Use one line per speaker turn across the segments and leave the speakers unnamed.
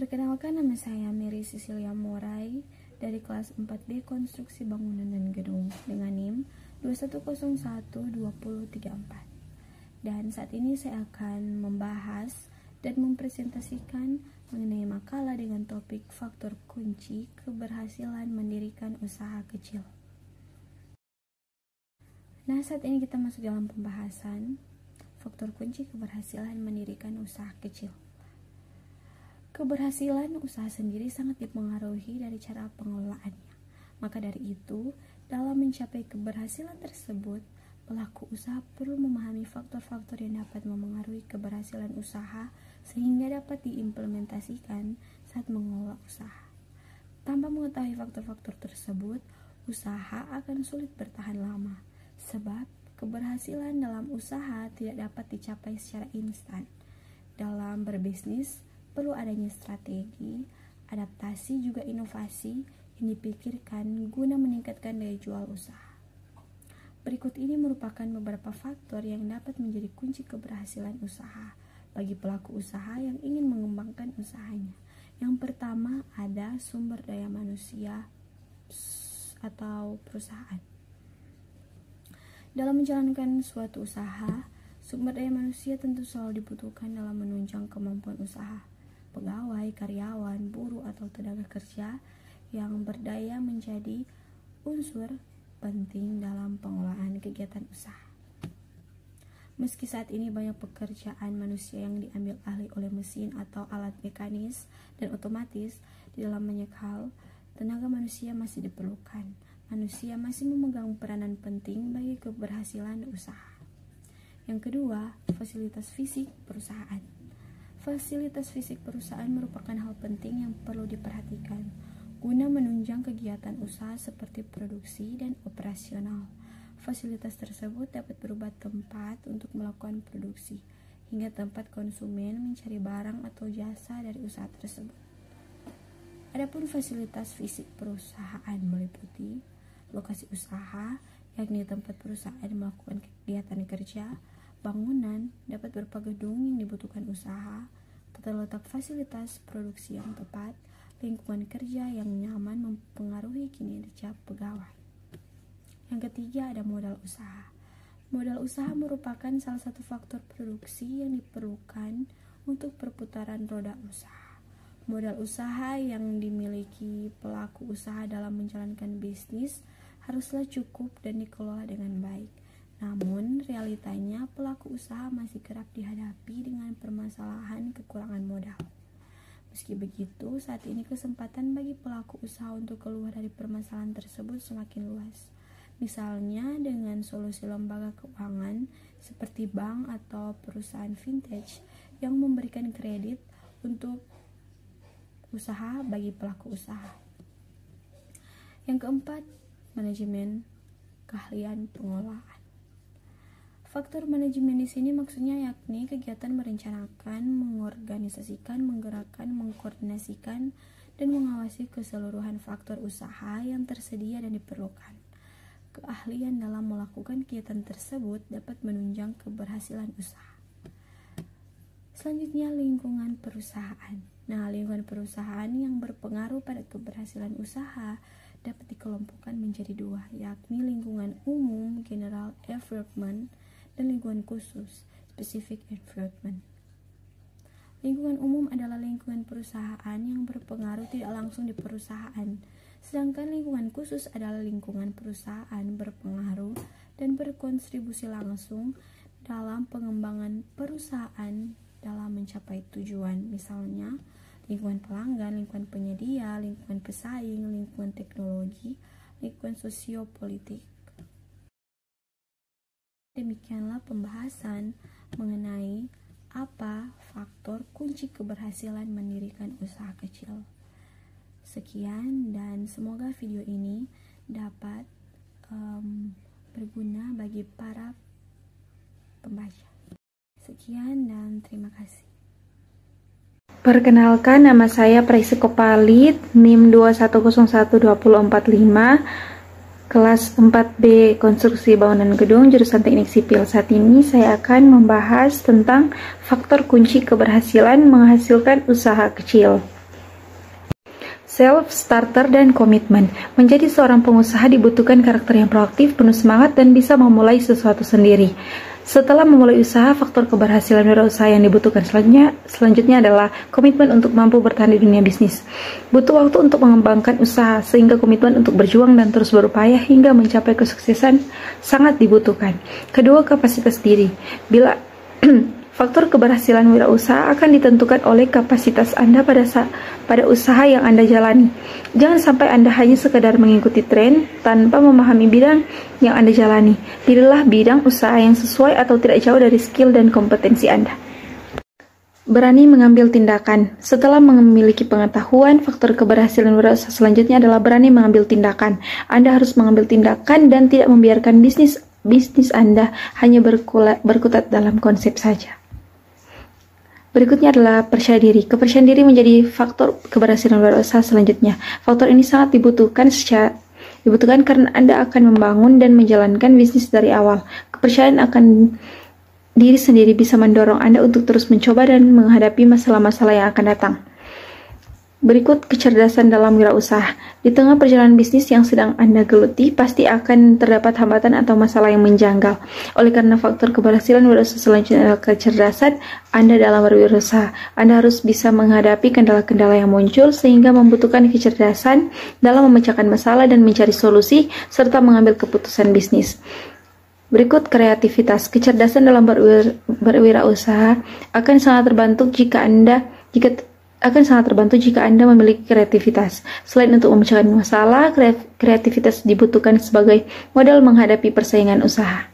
Perkenalkan, nama saya Mary Cecilia Morai dari kelas 4B Konstruksi Bangunan dan Gedung dengan NIM 21012034. Dan saat ini saya akan membahas dan mempresentasikan mengenai makalah dengan topik faktor kunci keberhasilan mendirikan usaha kecil. Nah, saat ini kita masuk dalam pembahasan faktor kunci keberhasilan mendirikan usaha kecil. Keberhasilan usaha sendiri sangat dipengaruhi dari cara pengelolaannya. Maka dari itu, dalam mencapai keberhasilan tersebut, pelaku usaha perlu memahami faktor-faktor yang dapat memengaruhi keberhasilan usaha sehingga dapat diimplementasikan saat mengelola usaha. Tanpa mengetahui faktor-faktor tersebut, usaha akan sulit bertahan lama, sebab keberhasilan dalam usaha tidak dapat dicapai secara instan. Dalam berbisnis, perlu adanya strategi, adaptasi juga inovasi yang dipikirkan guna meningkatkan daya jual usaha. Berikut ini merupakan beberapa faktor yang dapat menjadi kunci keberhasilan usaha bagi pelaku usaha yang ingin mengembangkan usahanya. Yang pertama ada sumber daya manusia atau perusahaan. Dalam menjalankan suatu usaha, sumber daya manusia tentu selalu dibutuhkan dalam menunjang kemampuan usaha. Pegawai, karyawan, buruh, atau tenaga kerja yang berdaya menjadi unsur penting dalam pengelolaan kegiatan usaha. Meski saat ini banyak pekerjaan manusia yang diambil alih oleh mesin atau alat mekanis dan otomatis, di dalam banyak hal, tenaga manusia masih diperlukan. Manusia masih memegang peranan penting bagi keberhasilan usaha. Yang kedua, fasilitas fisik perusahaan. Fasilitas fisik perusahaan merupakan hal penting yang perlu diperhatikan guna menunjang kegiatan usaha seperti produksi dan operasional. Fasilitas tersebut dapat berupa tempat untuk melakukan produksi, hingga tempat konsumen mencari barang atau jasa dari usaha tersebut. Adapun fasilitas fisik perusahaan meliputi lokasi usaha, yakni tempat perusahaan melakukan kegiatan kerja. Bangunan dapat berupa gedung yang dibutuhkan usaha, tata letak fasilitas produksi yang tepat, lingkungan kerja yang nyaman mempengaruhi kinerja pegawai. Yang ketiga ada modal usaha. Modal usaha merupakan salah satu faktor produksi yang diperlukan untuk perputaran roda usaha. Modal usaha yang dimiliki pelaku usaha dalam menjalankan bisnis haruslah cukup dan dikelola dengan baik. Namun, realitanya pelaku usaha masih kerap dihadapi dengan permasalahan kekurangan modal. Meski begitu, saat ini kesempatan bagi pelaku usaha untuk keluar dari permasalahan tersebut semakin luas. Misalnya dengan solusi lembaga keuangan seperti bank atau perusahaan vintage yang memberikan kredit untuk usaha bagi pelaku usaha. Yang keempat, manajemen keahlian pengelolaan. Faktor manajemen di sini maksudnya yakni kegiatan merencanakan, mengorganisasikan, menggerakkan, mengkoordinasikan, dan mengawasi keseluruhan faktor usaha yang tersedia dan diperlukan. Keahlian dalam melakukan kegiatan tersebut dapat menunjang keberhasilan usaha. Selanjutnya, lingkungan perusahaan. Nah, lingkungan perusahaan yang berpengaruh pada keberhasilan usaha dapat dikelompokkan menjadi dua, yakni lingkungan umum, general environment, dan lingkungan khusus, specific environment. Lingkungan umum adalah lingkungan perusahaan yang berpengaruh tidak langsung di perusahaan, sedangkan lingkungan khusus adalah lingkungan perusahaan berpengaruh dan berkontribusi langsung dalam pengembangan perusahaan dalam mencapai tujuan, misalnya lingkungan pelanggan, lingkungan penyedia, lingkungan pesaing, lingkungan teknologi, lingkungan sosiopolitik. Demikianlah pembahasan mengenai apa faktor kunci keberhasilan mendirikan usaha kecil. Sekian, dan semoga video ini dapat berguna bagi para pembaca. Sekian dan terima kasih.
Perkenalkan, nama saya Praise Kopalit, NIM 21012045, kelas 4B Konstruksi Bangunan Gedung, jurusan Teknik Sipil. Saat ini saya akan membahas tentang faktor kunci keberhasilan menghasilkan usaha kecil. self-starter, dan komitmen. Menjadi seorang pengusaha dibutuhkan karakter yang proaktif, penuh semangat, dan bisa memulai sesuatu sendiri. Setelah memulai usaha, faktor keberhasilan wirausaha yang dibutuhkan selanjutnya adalah komitmen untuk mampu bertahan di dunia bisnis. Butuh waktu untuk mengembangkan usaha, sehingga komitmen untuk berjuang dan terus berupaya hingga mencapai kesuksesan sangat dibutuhkan. Kedua, kapasitas diri. Bila faktor keberhasilan wirausaha akan ditentukan oleh kapasitas Anda pada usaha yang Anda jalani. Jangan sampai Anda hanya sekedar mengikuti tren tanpa memahami bidang yang Anda jalani. Pilihlah bidang usaha yang sesuai atau tidak jauh dari skill dan kompetensi Anda. Berani mengambil tindakan. Setelah memiliki pengetahuan, faktor keberhasilan wirausaha selanjutnya adalah berani mengambil tindakan. Anda harus mengambil tindakan dan tidak membiarkan bisnis Anda hanya berkutat dalam konsep saja. Berikutnya adalah percaya diri. Kepercayaan diri menjadi faktor keberhasilan wirausaha selanjutnya. Faktor ini sangat dibutuhkan karena Anda akan membangun dan menjalankan bisnis dari awal. Kepercayaan akan diri sendiri bisa mendorong Anda untuk terus mencoba dan menghadapi masalah-masalah yang akan datang. Berikut kecerdasan dalam wirausaha. Di tengah perjalanan bisnis yang sedang Anda geluti, pasti akan terdapat hambatan atau masalah yang menjanggal. Oleh karena faktor keberhasilan wirausaha selanjutnya adalah kecerdasan Anda dalam berwirausaha. Anda harus bisa menghadapi kendala-kendala yang muncul sehingga membutuhkan kecerdasan dalam memecahkan masalah dan mencari solusi serta mengambil keputusan bisnis. Berikut kreativitas. Kecerdasan dalam berwirausaha akan sangat terbantu jika Anda memiliki kreativitas. Selain untuk memecahkan masalah, kreativitas dibutuhkan sebagai modal menghadapi persaingan usaha.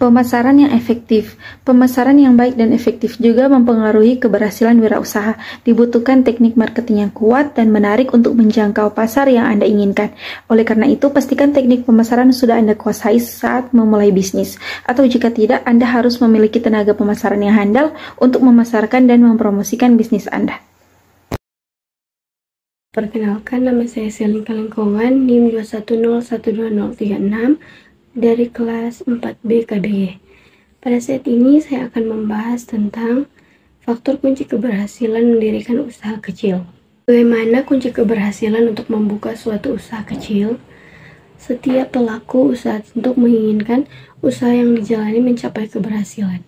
Pemasaran yang efektif. Pemasaran yang baik dan efektif juga mempengaruhi keberhasilan wirausaha. Dibutuhkan teknik marketing yang kuat dan menarik untuk menjangkau pasar yang Anda inginkan. Oleh karena itu, pastikan teknik pemasaran sudah Anda kuasai saat memulai bisnis. Atau jika tidak, Anda harus memiliki tenaga pemasaran yang handal untuk memasarkan dan mempromosikan bisnis Anda.
Perkenalkan, nama saya Selika Lengkongan, NIM 2101236 dari kelas 4B KBY. Pada saat ini saya akan membahas tentang faktor kunci keberhasilan mendirikan usaha kecil. Bagaimana kunci keberhasilan untuk membuka suatu usaha kecil? Setiap pelaku usaha tentu menginginkan usaha yang dijalani mencapai keberhasilan.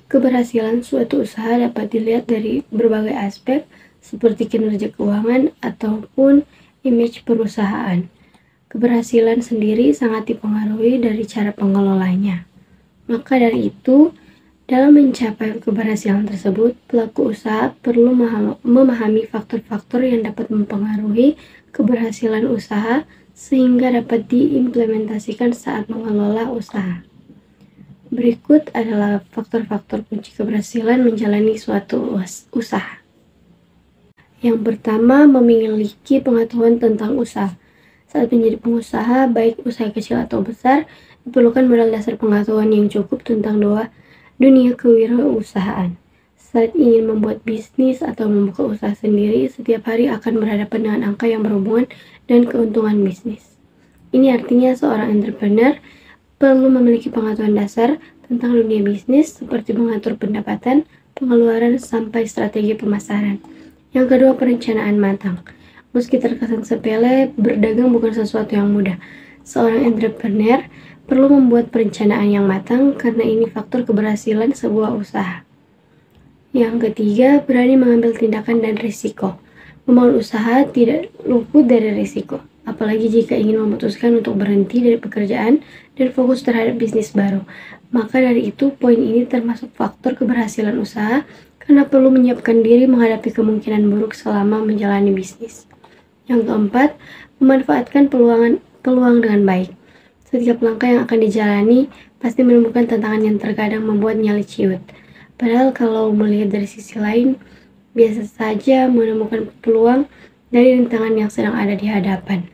Keberhasilan suatu usaha dapat dilihat dari berbagai aspek seperti kinerja keuangan ataupun image perusahaan. Keberhasilan sendiri sangat dipengaruhi dari cara pengelolanya. Maka dari itu, dalam mencapai keberhasilan tersebut, pelaku usaha perlu memahami faktor-faktor yang dapat mempengaruhi keberhasilan usaha sehingga dapat diimplementasikan saat mengelola usaha. Berikut adalah faktor-faktor kunci keberhasilan menjalani suatu usaha. Yang pertama, memiliki pengetahuan tentang usaha. Saat menjadi pengusaha, baik usaha kecil atau besar, diperlukan modal dasar pengetahuan yang cukup tentang dunia kewirausahaan. Saat ingin membuat bisnis atau membuka usaha sendiri, setiap hari akan berhadapan dengan angka yang berhubungan dengan keuntungan bisnis. Ini artinya seorang entrepreneur perlu memiliki pengetahuan dasar tentang dunia bisnis seperti mengatur pendapatan, pengeluaran, sampai strategi pemasaran. Yang kedua, perencanaan matang. Meski terkesan sepele, berdagang bukan sesuatu yang mudah. Seorang entrepreneur perlu membuat perencanaan yang matang karena ini faktor keberhasilan sebuah usaha. Yang ketiga, berani mengambil tindakan dan risiko. Membangun usaha tidak luput dari risiko, apalagi jika ingin memutuskan untuk berhenti dari pekerjaan dan fokus terhadap bisnis baru. Maka dari itu, poin ini termasuk faktor keberhasilan usaha karena perlu menyiapkan diri menghadapi kemungkinan buruk selama menjalani bisnis. Yang keempat, memanfaatkan peluang dengan baik. Setiap langkah yang akan dijalani pasti menemukan tantangan yang terkadang membuat nyali ciut. Padahal kalau melihat dari sisi lain, biasa saja menemukan peluang dari rintangan yang sedang ada di hadapan.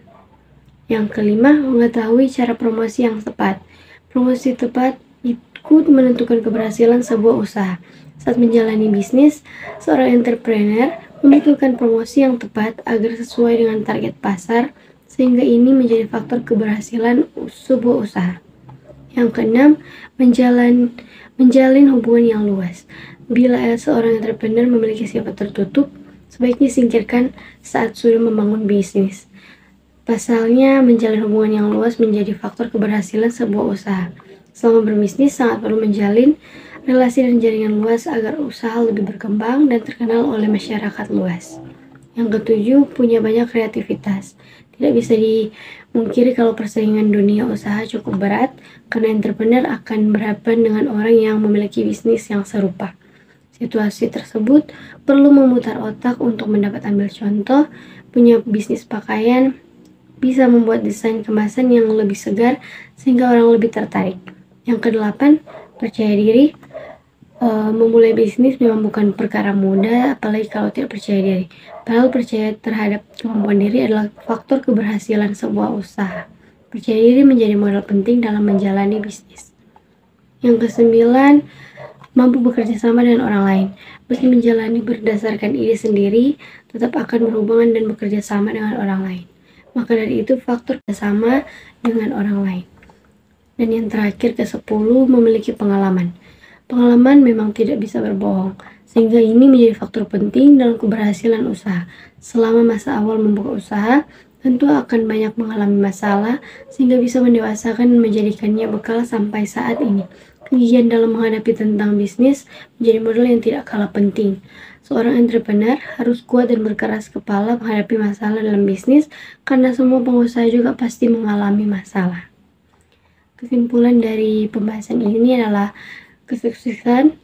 Yang kelima, mengetahui cara promosi yang tepat. Promosi tepat ikut menentukan keberhasilan sebuah usaha. Saat menjalani bisnis, seorang entrepreneur membutuhkan promosi yang tepat agar sesuai dengan target pasar, sehingga ini menjadi faktor keberhasilan sebuah usaha. Yang keenam, menjalin hubungan yang luas. Bila seorang entrepreneur memiliki sifat tertutup,
sebaiknya singkirkan saat sudah membangun bisnis. Pasalnya, menjalin hubungan yang luas menjadi faktor keberhasilan sebuah usaha. Selama berbisnis, sangat perlu menjalin relasi dan jaringan luas agar usaha lebih berkembang dan terkenal oleh masyarakat luas. Yang ketujuh, punya banyak kreativitas. Tidak bisa dimungkiri kalau persaingan dunia usaha cukup berat, karena entrepreneur akan berhadapan dengan orang yang memiliki bisnis yang serupa. Situasi tersebut perlu memutar otak untuk mendapat ambil contoh. Punya bisnis pakaian bisa membuat desain kemasan yang lebih segar sehingga orang lebih tertarik. Yang kedelapan, percaya diri. Memulai bisnis memang bukan perkara mudah, apalagi kalau tidak percaya diri. Padahal percaya terhadap kemampuan diri adalah faktor keberhasilan sebuah usaha. Percaya diri menjadi modal penting dalam menjalani bisnis. Yang kesembilan, mampu bekerja sama dengan orang lain. Meski menjalani berdasarkan ide sendiri, tetap akan berhubungan dan bekerja sama dengan orang lain. Maka dari itu faktor bersama dengan orang lain. Dan yang terakhir ke-10, memiliki pengalaman. Pengalaman memang tidak bisa berbohong, sehingga ini menjadi faktor penting dalam keberhasilan usaha. Selama masa awal membuka usaha, tentu akan banyak mengalami masalah, sehingga bisa mendewasakan dan menjadikannya bekal sampai saat ini. Kegigihan dalam menghadapi tentang bisnis menjadi modal yang tidak kalah penting. Seorang entrepreneur harus kuat dan berkeras kepala menghadapi masalah dalam bisnis, karena semua pengusaha juga pasti mengalami masalah. Kesimpulan dari pembahasan ini adalah kesuksesan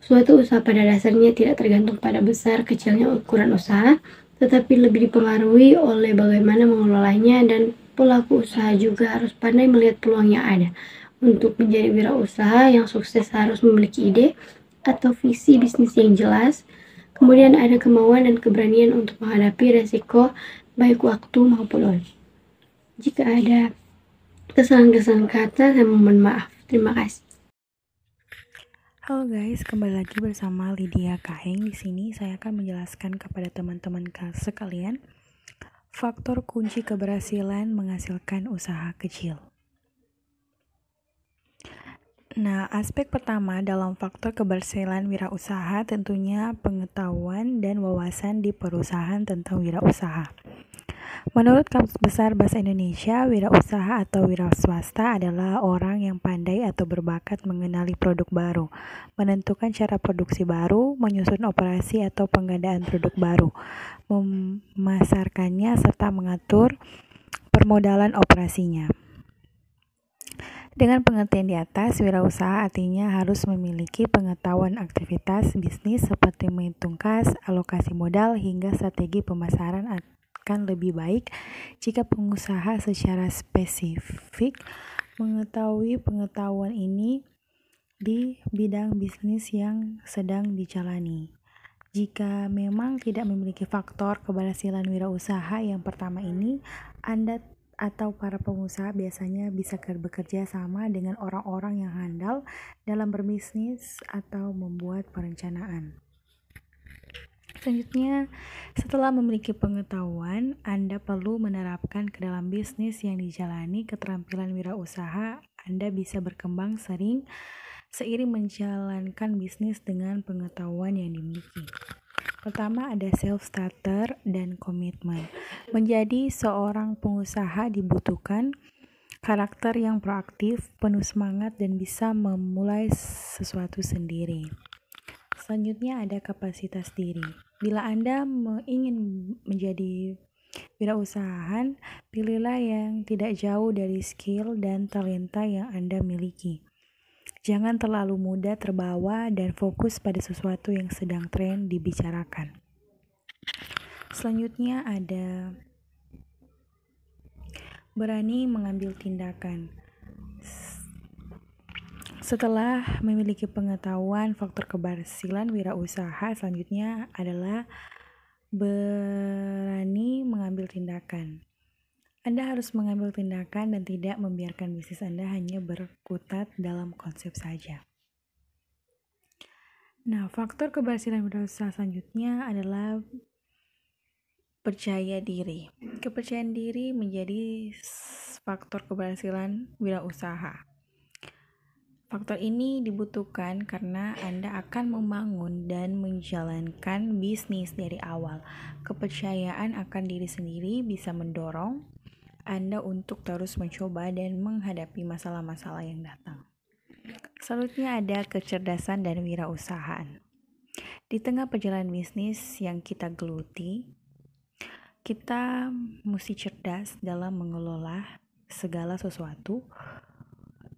suatu usaha pada dasarnya tidak tergantung pada besar kecilnya ukuran usaha, tetapi lebih dipengaruhi oleh bagaimana mengelolanya, dan pelaku usaha juga harus pandai melihat peluang yang ada. Untuk menjadi wirausaha yang sukses harus memiliki ide atau visi bisnis yang jelas, kemudian ada kemauan dan keberanian untuk menghadapi resiko baik waktu maupun uang. Jika ada kesalahan-kesalahan kata, saya mohon maaf. Terima kasih.
Halo guys, kembali lagi bersama Lydia Kaheng. Di sini saya akan menjelaskan kepada teman-teman sekalian faktor kunci keberhasilan menghasilkan usaha kecil. Nah, aspek pertama dalam faktor keberhasilan wirausaha tentunya pengetahuan dan wawasan di perusahaan tentang wirausaha. Menurut Kamus Besar Bahasa Indonesia, wirausaha atau wiraswasta adalah orang yang pandai atau berbakat mengenali produk baru, menentukan cara produksi baru, menyusun operasi atau pengadaan produk baru, memasarkannya, serta mengatur permodalan operasinya. Dengan pengertian di atas, wirausaha artinya harus memiliki pengetahuan aktivitas bisnis seperti menghitung kas, alokasi modal, hingga strategi pemasaran akan lebih baik jika pengusaha secara spesifik mengetahui pengetahuan ini di bidang bisnis yang sedang dijalani. Jika memang tidak memiliki faktor keberhasilan wirausaha yang pertama ini, Anda atau para pengusaha biasanya bisa bekerja sama dengan orang-orang yang handal dalam berbisnis atau membuat perencanaan. Selanjutnya, setelah memiliki pengetahuan, Anda perlu menerapkan ke dalam bisnis yang dijalani. Keterampilan wirausaha Anda bisa berkembang seiring menjalankan bisnis dengan pengetahuan yang dimiliki. Pertama, ada self-starter dan komitmen. Menjadi seorang pengusaha dibutuhkan karakter yang proaktif, penuh semangat, dan bisa memulai sesuatu sendiri. Selanjutnya ada kapasitas diri. Bila Anda ingin menjadi wirausahaan, pilihlah yang tidak jauh dari skill dan talenta yang Anda miliki. Jangan terlalu mudah terbawa dan fokus pada sesuatu yang sedang tren dibicarakan. Selanjutnya ada berani mengambil tindakan. Setelah memiliki pengetahuan faktor keberhasilan wirausaha, selanjutnya adalah berani mengambil tindakan. Anda harus mengambil tindakan dan tidak membiarkan bisnis Anda hanya berkutat dalam konsep saja. Nah, faktor keberhasilan wirausaha selanjutnya adalah percaya diri. Kepercayaan diri menjadi faktor keberhasilan wirausaha. Faktor ini dibutuhkan karena Anda akan membangun dan
menjalankan bisnis dari awal. Kepercayaan akan diri sendiri bisa mendorong Anda untuk terus mencoba dan menghadapi masalah-masalah yang datang. Selanjutnya ada kecerdasan dan wirausahaan. Di tengah perjalanan bisnis yang kita geluti, kita mesti cerdas dalam mengelola segala sesuatu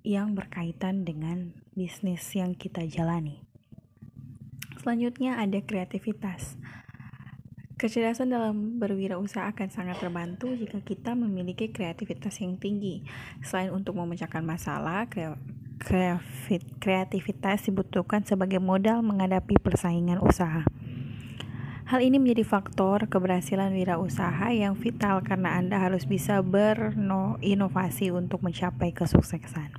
yang berkaitan dengan bisnis yang kita jalani. Selanjutnya ada kreativitas. Kecerdasan dalam berwirausaha akan sangat terbantu jika kita memiliki kreativitas yang tinggi. Selain untuk memecahkan masalah, kreativitas dibutuhkan sebagai modal menghadapi persaingan usaha. Hal ini menjadi faktor keberhasilan wirausaha yang vital karena Anda harus bisa berinovasi untuk mencapai kesuksesan.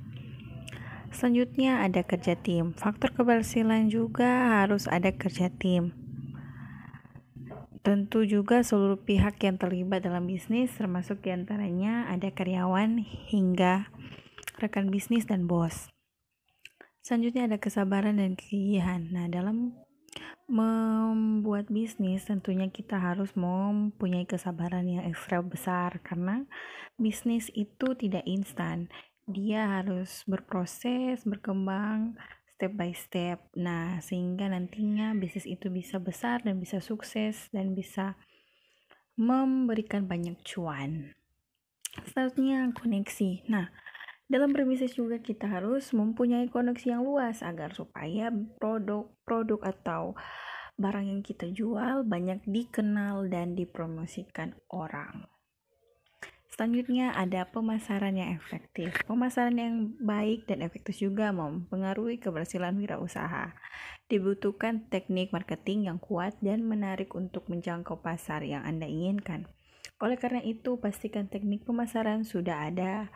Selanjutnya ada kerja tim. Faktor keberhasilan juga harus ada kerja tim. Tentu juga seluruh pihak yang terlibat dalam bisnis, termasuk diantaranya ada karyawan hingga rekan bisnis dan bos. Selanjutnya ada kesabaran dan kegigihan. Nah, dalam membuat bisnis tentunya kita harus mempunyai kesabaran yang ekstra besar karena bisnis itu tidak instan. Dia harus berproses, berkembang step by step. Nah, sehingga nantinya bisnis itu bisa besar dan bisa sukses dan bisa memberikan banyak cuan. Selanjutnya koneksi. Nah, dalam berbisnis juga kita harus mempunyai koneksi yang luas agar supaya produk atau barang yang kita jual banyak dikenal dan dipromosikan orang. Selanjutnya ada pemasaran yang efektif. Pemasaran yang baik dan efektif juga mempengaruhi keberhasilan wirausaha. Dibutuhkan teknik marketing yang kuat dan menarik untuk menjangkau pasar yang Anda inginkan. Oleh karena itu, pastikan teknik pemasaran sudah Anda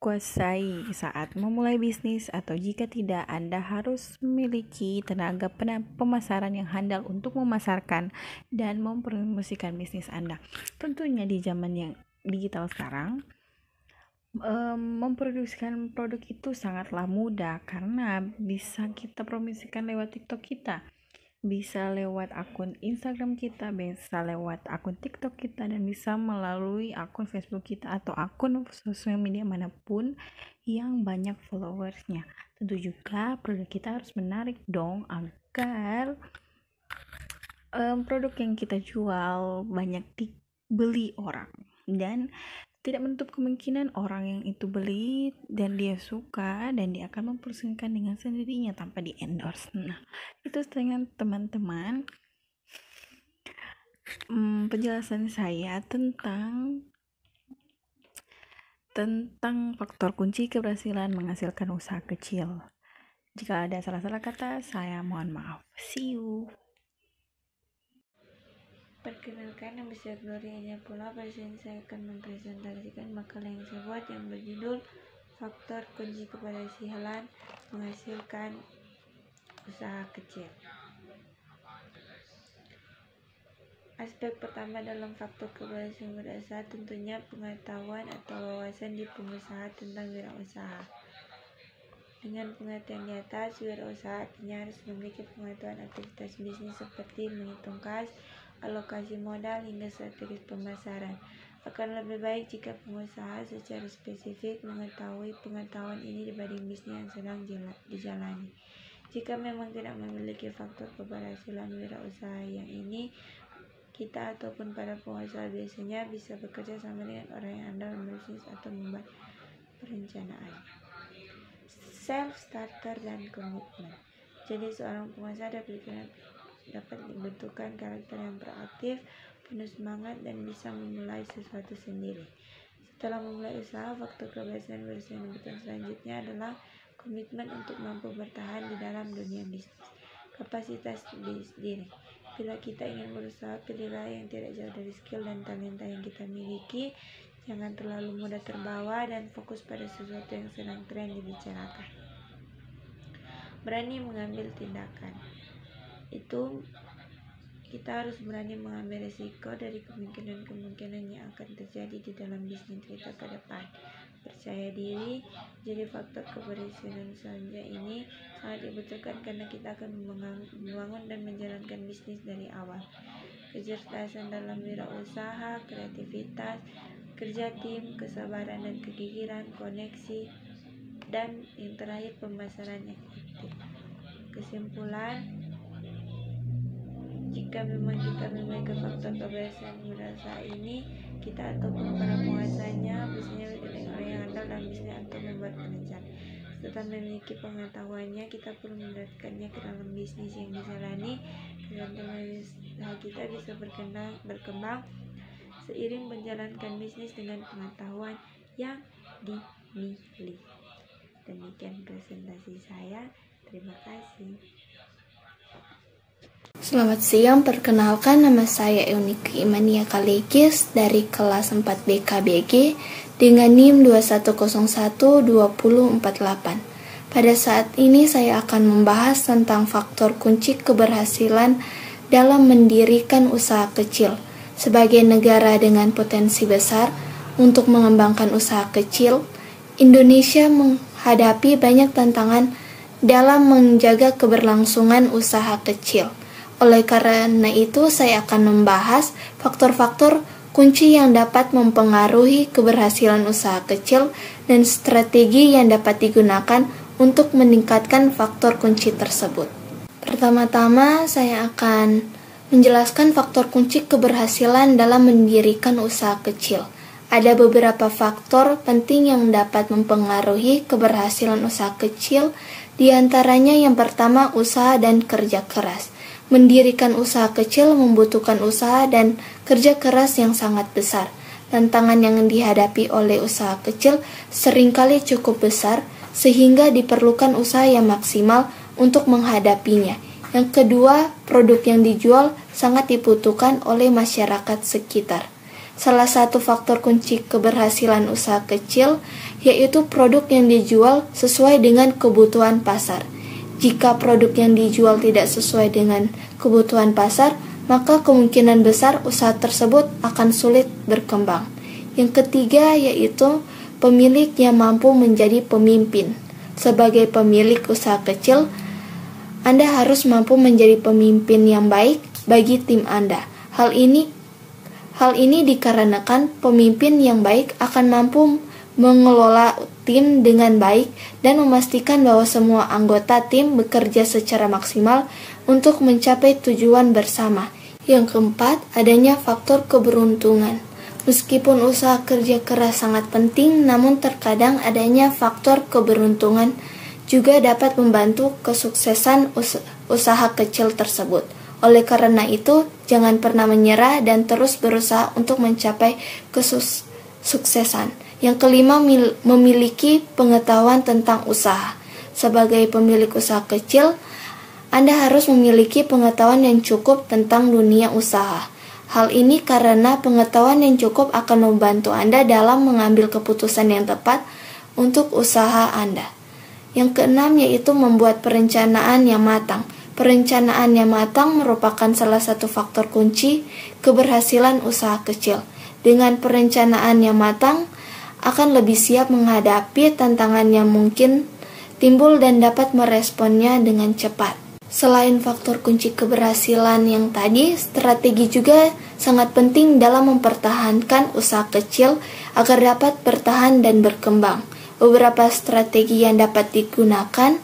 kuasai saat memulai bisnis, atau jika tidak, Anda harus memiliki tenaga pemasaran yang handal untuk memasarkan dan mempromosikan bisnis Anda. Tentunya di zaman yang digital sekarang, memproduksikan produk itu sangatlah mudah karena bisa kita promosikan lewat TikTok kita, bisa lewat akun Instagram kita, bisa lewat akun TikTok kita, dan bisa melalui akun Facebook kita atau akun sosial media manapun yang banyak followersnya. Tentu juga produk kita harus menarik dong agar produk yang kita jual banyak dibeli orang, dan tidak menutup kemungkinan orang yang itu beli dan dia suka dan dia akan mempersembahkan dengan sendirinya tanpa di endorse. Nah, itu dengan teman-teman penjelasan saya tentang faktor kunci keberhasilan menghasilkan usaha kecil. Jika ada salah-salah kata, saya mohon maaf. See you.
Perkenalkan, nama saya Gloria Nya Pula. Pada sini saya akan mempresentasikan makalah yang saya buat yang berjudul Faktor Kunci Keberhasilan Menghasilkan Usaha Kecil. Aspek pertama dalam faktor keberhasilan wirausaha tentunya pengetahuan atau wawasan di pengusaha tentang wirausaha. Dengan pengertian di atas, wirausaha artinya harus memiliki pengetahuan aktivitas bisnis seperti menghitung kas, alokasi modal, hingga strategi pemasaran. Akan lebih baik jika pengusaha secara spesifik mengetahui pengetahuan ini dibanding bisnis yang sedang dijalani. Jika memang tidak memiliki faktor keberhasilan wirausaha yang ini, kita ataupun para pengusaha biasanya bisa bekerja sama dengan orang yang andal berbisnis atau membuat perencanaan. Self-starter dan komitmen. Jadi seorang pengusaha dapat dibentukkan karakter yang proaktif, penuh semangat, dan bisa memulai sesuatu sendiri. Setelah memulai usaha, faktor keberhasilan wirausaha selanjutnya adalah komitmen untuk mampu bertahan di dalam dunia bisnis. Kapasitas diri. Bila kita ingin berusaha, pilihlah yang tidak jauh dari skill dan talenta yang kita miliki. Jangan terlalu mudah terbawa dan fokus pada sesuatu yang sedang tren dibicarakan. Berani mengambil tindakan. Itu kita harus berani mengambil risiko dari kemungkinan-kemungkinan yang akan terjadi di dalam bisnis kita ke depan.
Percaya diri jadi faktor keberhasilan selanjutnya ini sangat dibutuhkan karena kita akan membangun dan menjalankan bisnis dari awal. Kecerdasan dalam wirausaha, kreativitas, kerja tim, kesabaran dan kegigihan, koneksi, dan yang terakhir pemasaran yang efektif. Kesimpulan, jika memang kita memiliki faktor keberhasilan wirausaha ini, kita ataupun para penguasanya biasanya menjadi orang yang andal dalam bisnis atau membuat perencanaan. Setelah memiliki pengetahuannya, kita perlu menerapkannya ke dalam bisnis yang dijalani, dan usaha kita bisa berkembang seiring menjalankan bisnis dengan pengetahuan yang dimiliki. Demikian presentasi saya. Terima kasih.
Selamat siang, perkenalkan nama saya Eunike Imania Kalegis dari kelas 4 BKBG dengan NIM 21012048. Pada saat ini saya akan membahas tentang faktor kunci keberhasilan dalam mendirikan usaha kecil. Sebagai negara dengan potensi besar untuk mengembangkan usaha kecil, Indonesia menghadapi banyak tantangan dalam menjaga keberlangsungan usaha kecil. Oleh karena itu, saya akan membahas faktor-faktor kunci yang dapat mempengaruhi keberhasilan usaha kecil dan strategi yang dapat digunakan untuk meningkatkan faktor kunci tersebut. Pertama-tama, saya akan menjelaskan faktor kunci keberhasilan dalam mendirikan usaha kecil. Ada beberapa faktor penting yang dapat mempengaruhi keberhasilan usaha kecil, di antaranya yang pertama usaha dan kerja keras. Mendirikan usaha kecil membutuhkan usaha dan kerja keras yang sangat besar. Tantangan yang dihadapi oleh usaha kecil seringkali cukup besar, sehingga diperlukan usaha yang maksimal untuk menghadapinya. Yang kedua, produk yang dijual sangat dibutuhkan oleh masyarakat sekitar. Salah satu faktor kunci keberhasilan usaha kecil yaitu produk yang dijual sesuai dengan kebutuhan pasar. Jika produk yang dijual tidak sesuai dengan kebutuhan pasar, maka kemungkinan besar usaha tersebut akan sulit berkembang. Yang ketiga yaitu pemilik yang mampu menjadi pemimpin. Sebagai pemilik usaha kecil, Anda harus mampu menjadi pemimpin yang baik bagi tim Anda. Hal ini dikarenakan pemimpin yang baik akan mampu mengelola tim dengan baik dan memastikan bahwa semua anggota tim bekerja secara maksimal untuk mencapai tujuan bersama. Yang keempat, adanya faktor keberuntungan. Meskipun usaha kerja keras sangat penting, namun terkadang adanya faktor keberuntungan juga dapat membantu kesuksesan usaha kecil tersebut. Oleh karena itu, jangan pernah menyerah dan terus berusaha untuk mencapai kesuksesan. Yang kelima, memiliki pengetahuan tentang usaha. Sebagai pemilik usaha kecil, Anda harus memiliki pengetahuan yang cukup tentang dunia usaha. Hal ini karena pengetahuan yang cukup akan membantu Anda dalam mengambil keputusan yang tepat untuk usaha Anda. Yang keenam yaitu membuat perencanaan yang matang. Perencanaan yang matang merupakan salah satu faktor kunci keberhasilan usaha kecil. Dengan perencanaan yang matang, akan lebih siap menghadapi tantangan yang mungkin timbul dan dapat meresponnya dengan cepat. Selain faktor kunci keberhasilan yang tadi, strategi juga sangat penting dalam mempertahankan usaha kecil agar dapat bertahan dan berkembang. Beberapa strategi yang dapat digunakan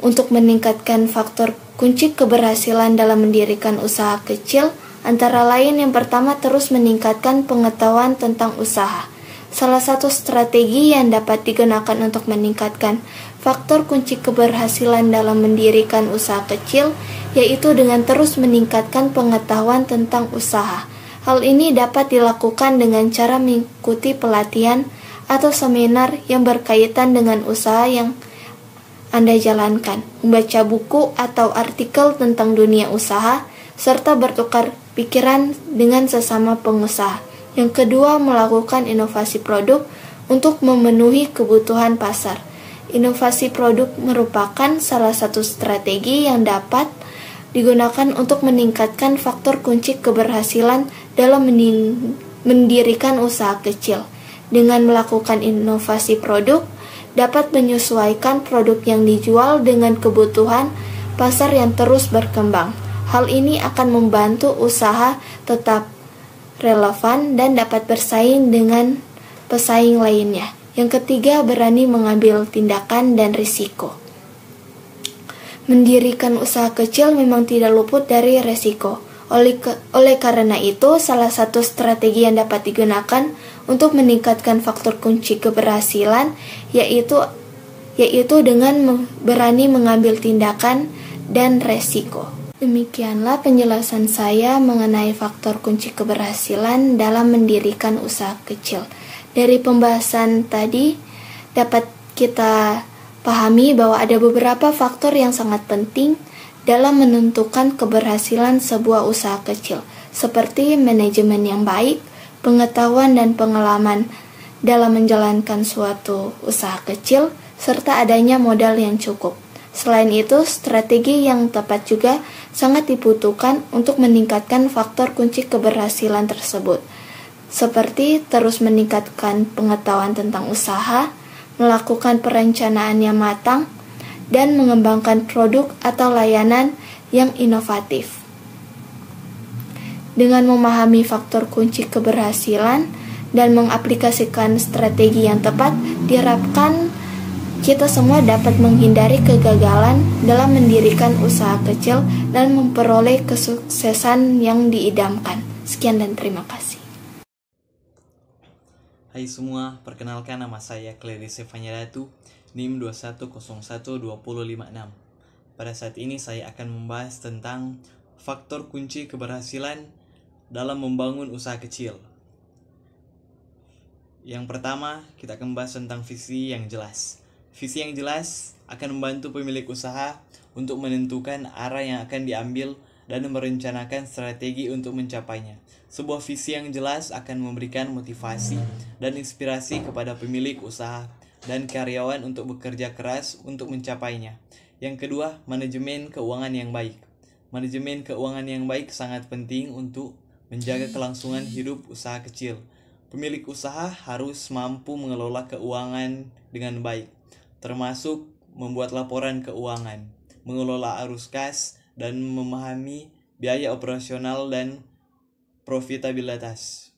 untuk meningkatkan faktor kunci keberhasilan dalam mendirikan usaha kecil antara lain yang pertama terus meningkatkan pengetahuan tentang usaha. Salah satu strategi yang dapat digunakan untuk meningkatkan faktor kunci keberhasilan dalam mendirikan usaha kecil yaitu dengan terus meningkatkan pengetahuan tentang usaha. Hal ini dapat dilakukan dengan cara mengikuti pelatihan atau seminar yang berkaitan dengan usaha yang Anda jalankan, membaca buku atau artikel tentang dunia usaha, serta bertukar pikiran dengan sesama pengusaha. Yang kedua, melakukan inovasi produk untuk memenuhi kebutuhan pasar. Inovasi produk merupakan salah satu strategi yang dapat digunakan untuk meningkatkan faktor kunci keberhasilan dalam mendirikan usaha kecil. Dengan melakukan inovasi produk, dapat menyesuaikan produk yang dijual dengan kebutuhan pasar yang terus berkembang. Hal ini akan membantu usaha tetap relevan dan dapat bersaing dengan pesaing lainnya. Yang ketiga, berani mengambil tindakan dan risiko. Mendirikan usaha kecil memang tidak luput dari risiko. Oleh karena itu, salah satu strategi yang dapat digunakan untuk meningkatkan faktor kunci keberhasilan yaitu dengan berani mengambil tindakan dan resiko. Demikianlah penjelasan saya mengenai faktor kunci keberhasilan dalam mendirikan usaha kecil. Dari pembahasan tadi dapat kita pahami bahwa ada beberapa faktor yang sangat penting dalam menentukan keberhasilan sebuah usaha kecil, seperti manajemen yang baik, pengetahuan dan pengalaman dalam menjalankan suatu usaha kecil, serta adanya modal yang cukup. Selain itu, strategi yang tepat juga sangat dibutuhkan untuk meningkatkan faktor kunci keberhasilan tersebut, seperti terus meningkatkan pengetahuan tentang usaha, melakukan perencanaan yang matang, dan mengembangkan produk atau layanan yang inovatif. Dengan memahami faktor kunci keberhasilan dan mengaplikasikan strategi yang tepat, diharapkan kita semua dapat menghindari kegagalan dalam mendirikan usaha kecil dan memperoleh kesuksesan yang diidamkan. Sekian dan terima kasih.
Hai semua, perkenalkan nama saya Clarisse Fanyadatu, NIM 21012056. Pada saat ini saya akan membahas tentang faktor kunci keberhasilan dalam membangun usaha kecil. Yang pertama, kita akan membahas tentang visi yang jelas. Visi yang jelas akan membantu pemilik usaha untuk menentukan arah yang akan diambil dan merencanakan strategi untuk mencapainya. Sebuah visi yang jelas akan memberikan motivasi dan inspirasi kepada pemilik usaha dan karyawan untuk bekerja keras untuk mencapainya. Yang kedua, manajemen keuangan yang baik. Manajemen keuangan yang baik sangat penting untuk menjaga kelangsungan hidup usaha kecil. Pemilik usaha harus mampu mengelola keuangan dengan baik, termasuk membuat laporan keuangan, mengelola arus kas, dan memahami biaya operasional dan profitabilitas.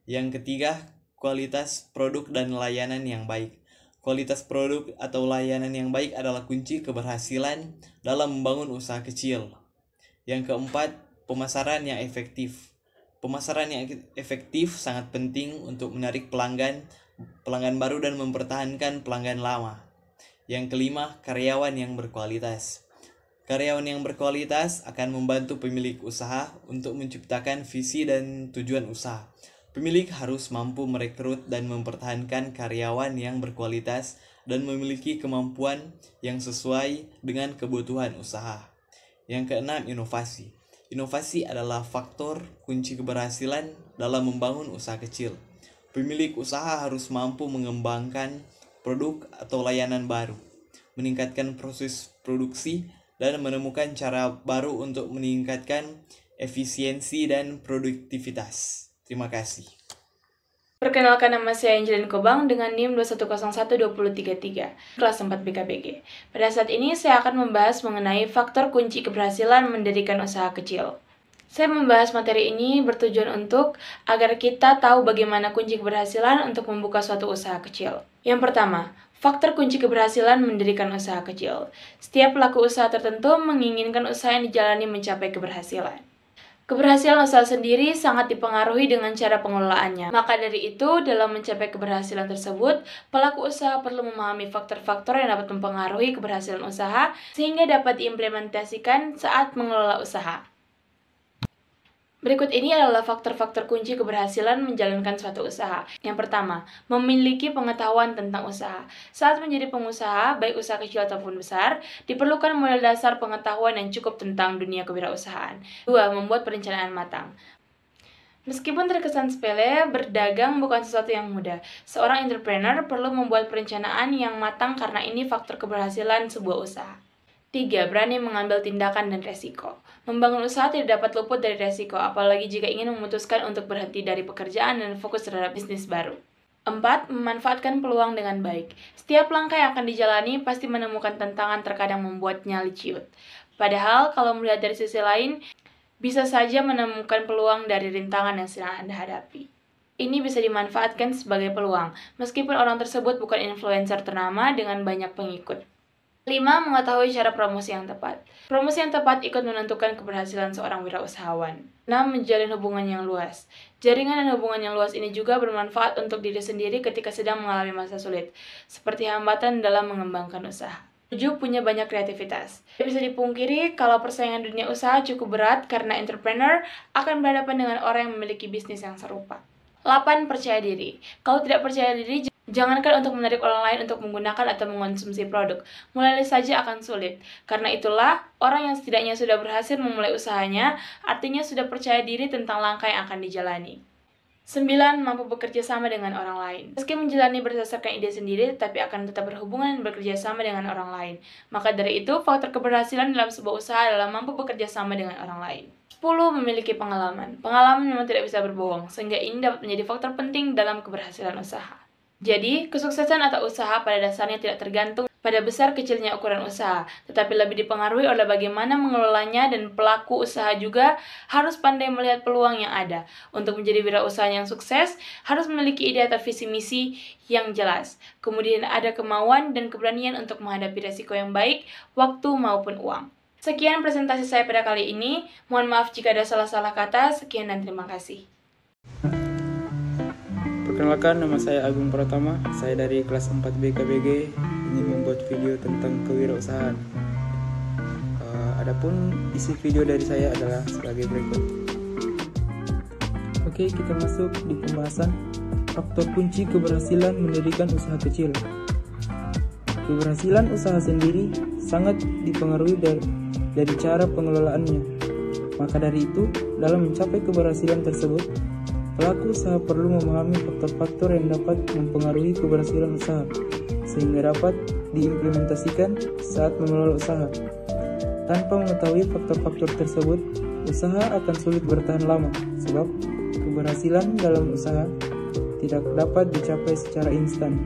Yang ketiga, kualitas produk dan layanan yang baik. Kualitas produk atau layanan yang baik adalah kunci keberhasilan dalam membangun usaha kecil. Yang keempat, pemasaran yang efektif. Pemasaran yang efektif sangat penting untuk menarik pelanggan baru dan mempertahankan pelanggan lama. Yang kelima, karyawan yang berkualitas. Karyawan yang berkualitas akan membantu pemilik usaha untuk menciptakan visi dan tujuan usaha. Pemilik harus mampu merekrut dan mempertahankan karyawan yang berkualitas dan memiliki kemampuan yang sesuai dengan kebutuhan usaha. Yang keenam, inovasi. Inovasi adalah faktor kunci keberhasilan dalam membangun usaha kecil. Pemilik usaha harus mampu mengembangkan produk atau layanan baru, meningkatkan proses produksi, dan menemukan cara baru untuk meningkatkan efisiensi dan produktivitas. Terima kasih.
Perkenalkan, nama saya Angelin Kobang dengan NIM 21012033, kelas 4 BKBG. Pada saat ini saya akan membahas mengenai faktor kunci keberhasilan mendirikan usaha kecil. Saya membahas materi ini bertujuan untuk agar kita tahu bagaimana kunci keberhasilan untuk membuka suatu usaha kecil. Yang pertama, faktor kunci keberhasilan mendirikan usaha kecil. Setiap pelaku usaha tertentu menginginkan usaha yang dijalani mencapai keberhasilan. Keberhasilan usaha sendiri sangat dipengaruhi dengan cara pengelolaannya. Maka dari itu, dalam mencapai keberhasilan tersebut, pelaku usaha perlu memahami faktor-faktor yang dapat mempengaruhi keberhasilan usaha sehingga dapat diimplementasikan saat mengelola usaha. Berikut ini adalah faktor-faktor kunci keberhasilan menjalankan suatu usaha. Yang pertama, memiliki pengetahuan tentang usaha. Saat menjadi pengusaha, baik usaha kecil ataupun besar, diperlukan modal dasar pengetahuan yang cukup tentang dunia kewirausahaan. 2. Membuat perencanaan matang. Meskipun terkesan sepele, berdagang bukan sesuatu yang mudah. Seorang entrepreneur perlu membuat perencanaan yang matang karena ini faktor keberhasilan sebuah usaha. 3. Berani mengambil tindakan dan resiko. Membangun usaha tidak dapat luput dari resiko, apalagi jika ingin memutuskan untuk berhenti dari pekerjaan dan fokus terhadap bisnis baru. 4. Memanfaatkan peluang dengan baik. Setiap langkah yang akan dijalani pasti menemukan tantangan, terkadang membuatnya ciut. Padahal kalau melihat dari sisi lain, bisa saja menemukan peluang dari rintangan yang sedang Anda hadapi. Ini bisa dimanfaatkan sebagai peluang, meskipun orang tersebut bukan influencer ternama dengan banyak pengikut. 5. Mengetahui cara promosi yang tepat. Promosi yang tepat ikut menentukan keberhasilan seorang wirausahawan. 6. Menjalin hubungan yang luas. Jaringan dan hubungan yang luas ini juga bermanfaat untuk diri sendiri ketika sedang mengalami masa sulit, seperti hambatan dalam mengembangkan usaha. 7. Punya banyak kreativitas. Tidak bisa dipungkiri kalau persaingan dunia usaha cukup berat karena entrepreneur akan berhadapan dengan orang yang memiliki bisnis yang serupa. 8. Percaya diri. Kalau tidak percaya diri, jangankan untuk menarik orang lain untuk menggunakan atau mengonsumsi produk, mulai saja akan sulit. Karena itulah, orang yang setidaknya sudah berhasil memulai usahanya, artinya sudah percaya diri tentang langkah yang akan dijalani. 9. Mampu bekerja sama dengan orang lain. Meski menjalani berdasarkan ide sendiri, tetapi akan tetap berhubungan dan bekerja sama dengan orang lain. Maka dari itu, faktor keberhasilan dalam sebuah usaha adalah mampu bekerja sama dengan orang lain. 10. Memiliki pengalaman. Pengalaman memang tidak bisa berbohong, sehingga ini dapat menjadi faktor penting dalam keberhasilan usaha. Jadi, kesuksesan atau usaha pada dasarnya tidak tergantung pada besar kecilnya ukuran usaha, tetapi lebih dipengaruhi oleh bagaimana mengelolanya, dan pelaku usaha juga harus pandai melihat peluang yang ada. Untuk menjadi wirausaha yang sukses, harus memiliki ide atau visi misi yang jelas. Kemudian ada kemauan dan keberanian untuk menghadapi resiko yang baik, waktu maupun uang. Sekian presentasi saya pada kali ini. Mohon maaf jika ada salah-salah kata. Sekian dan terima kasih.
Perkenalkan, nama saya Agung Pratama. Saya dari kelas 4 BKBG, ingin membuat video tentang kewirausahaan. Adapun isi video dari saya adalah sebagai berikut. Oke, kita masuk di pembahasan faktor kunci keberhasilan mendirikan usaha kecil. Keberhasilan usaha sendiri sangat dipengaruhi dari cara pengelolaannya. Maka dari itu, dalam mencapai keberhasilan tersebut, pelaku usaha perlu memahami faktor-faktor yang dapat mempengaruhi keberhasilan usaha, sehingga dapat diimplementasikan saat mengelola usaha. Tanpa mengetahui faktor-faktor tersebut, usaha akan sulit bertahan lama, sebab keberhasilan dalam usaha tidak dapat dicapai secara instan.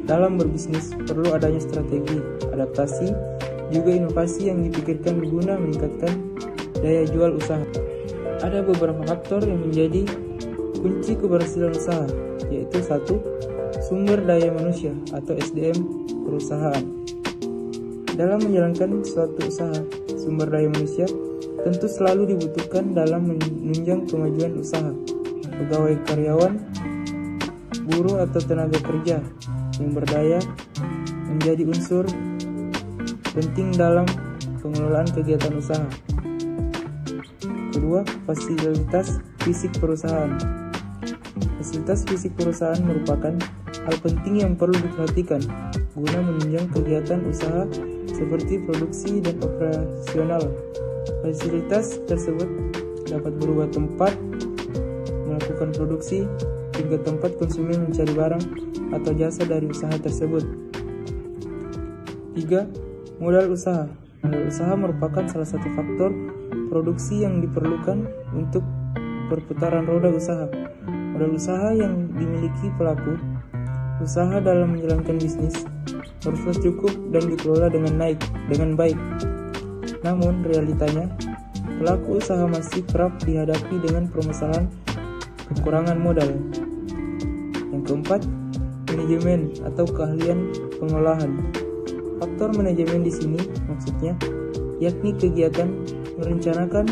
Dalam berbisnis, perlu adanya strategi, adaptasi, juga inovasi yang dipikirkan guna meningkatkan daya jual usaha. Ada beberapa faktor yang menjadi kunci keberhasilan usaha, yaitu 1. Sumber daya manusia atau SDM perusahaan. Dalam menjalankan suatu usaha, sumber daya manusia tentu selalu dibutuhkan dalam menunjang kemajuan usaha. Pegawai, karyawan, buruh atau tenaga kerja yang berdaya menjadi unsur penting dalam pengelolaan kegiatan usaha. Kedua, fasilitas fisik perusahaan. Fasilitas fisik perusahaan merupakan hal penting yang perlu diperhatikan guna menunjang kegiatan usaha seperti produksi dan operasional. Fasilitas tersebut dapat berupa tempat melakukan produksi hingga tempat konsumen mencari barang atau jasa dari usaha tersebut. 3. Modal usaha. Modal usaha merupakan salah satu faktor produksi yang diperlukan untuk perputaran roda usaha. Modal usaha yang dimiliki pelaku usaha dalam menjalankan bisnis haruslah cukup dan dikelola dengan baik. Namun realitanya, pelaku usaha masih kerap dihadapi dengan permasalahan kekurangan modal. Yang keempat, manajemen atau keahlian pengolahan. Faktor manajemen di sini maksudnya yakni kegiatan merencanakan,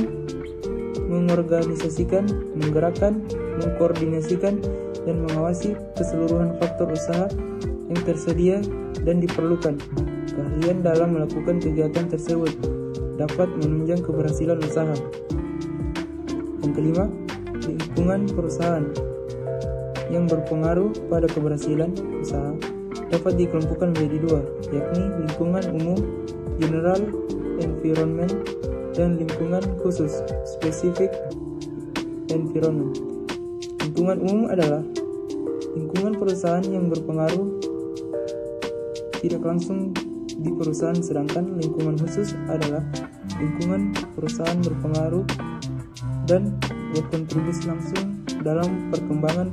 mengorganisasikan, menggerakkan, mengkoordinasikan, dan mengawasi keseluruhan faktor usaha yang tersedia dan diperlukan. Keahlian dalam melakukan kegiatan tersebut dapat menunjang keberhasilan usaha. Yang kelima, lingkungan perusahaan yang berpengaruh pada keberhasilan usaha dapat dikelompokkan menjadi dua, yakni lingkungan umum general environment dan lingkungan khusus specific environment. Lingkungan umum adalah lingkungan perusahaan yang berpengaruh tidak langsung di perusahaan, sedangkan lingkungan khusus adalah lingkungan perusahaan berpengaruh dan berkontribusi langsung dalam perkembangan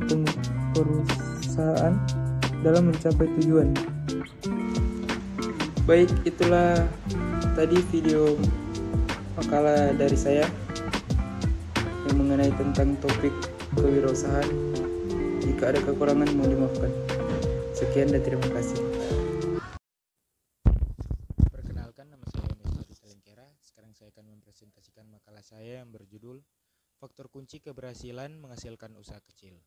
perusahaan. perusahaan dalam mencapai tujuan. Baik, itulah tadi video makalah dari saya yang mengenai tentang topik kewirausahaan. Jika ada kekurangan mohon dimaafkan. Sekian dan terima kasih.
Perkenalkan, nama saya Mesari Talengkera. Sekarang saya akan mempresentasikan makalah saya yang berjudul Faktor Kunci Keberhasilan Menghasilkan Usaha Kecil.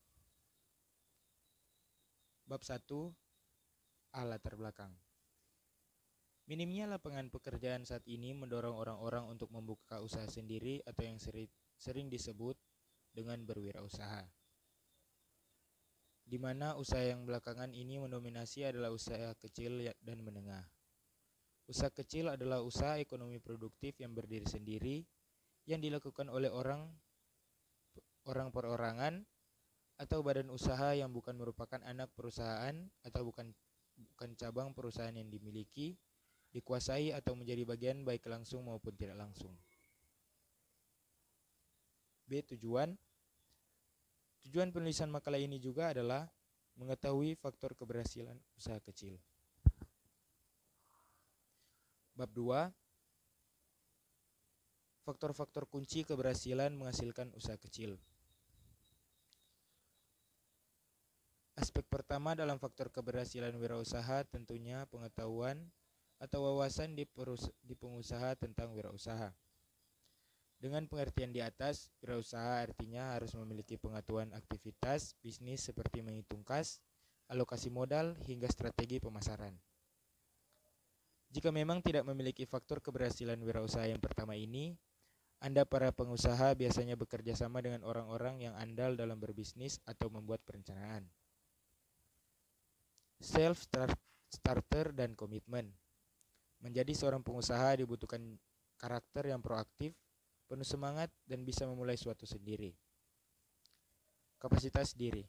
Bab 1. Latar belakang. Minimnya lapangan pekerjaan saat ini mendorong orang-orang untuk membuka usaha sendiri atau yang sering disebut dengan berwirausaha, di mana usaha yang belakangan ini mendominasi adalah usaha kecil dan menengah. Usaha kecil adalah usaha ekonomi produktif yang berdiri sendiri, yang dilakukan oleh orang perorangan atau badan usaha yang bukan merupakan anak perusahaan atau bukan cabang perusahaan yang dimiliki, dikuasai atau menjadi bagian baik langsung maupun tidak langsung. B. Tujuan penulisan makalah ini juga adalah mengetahui faktor keberhasilan usaha kecil. Bab 2. Faktor-faktor kunci keberhasilan menghasilkan usaha kecil. Aspek pertama dalam faktor keberhasilan wirausaha tentunya pengetahuan atau wawasan di pengusaha tentang wirausaha. Dengan pengertian di atas, wirausaha artinya harus memiliki pengetahuan aktivitas bisnis seperti menghitung kas, alokasi modal, hingga strategi pemasaran. Jika memang tidak memiliki faktor keberhasilan wirausaha yang pertama ini, Anda para pengusaha biasanya bekerja sama dengan orang-orang yang andal dalam berbisnis atau membuat perencanaan. Self-starter dan komitmen. Menjadi seorang pengusaha dibutuhkan karakter yang proaktif, penuh semangat, dan bisa memulai suatu sendiri. Kapasitas diri.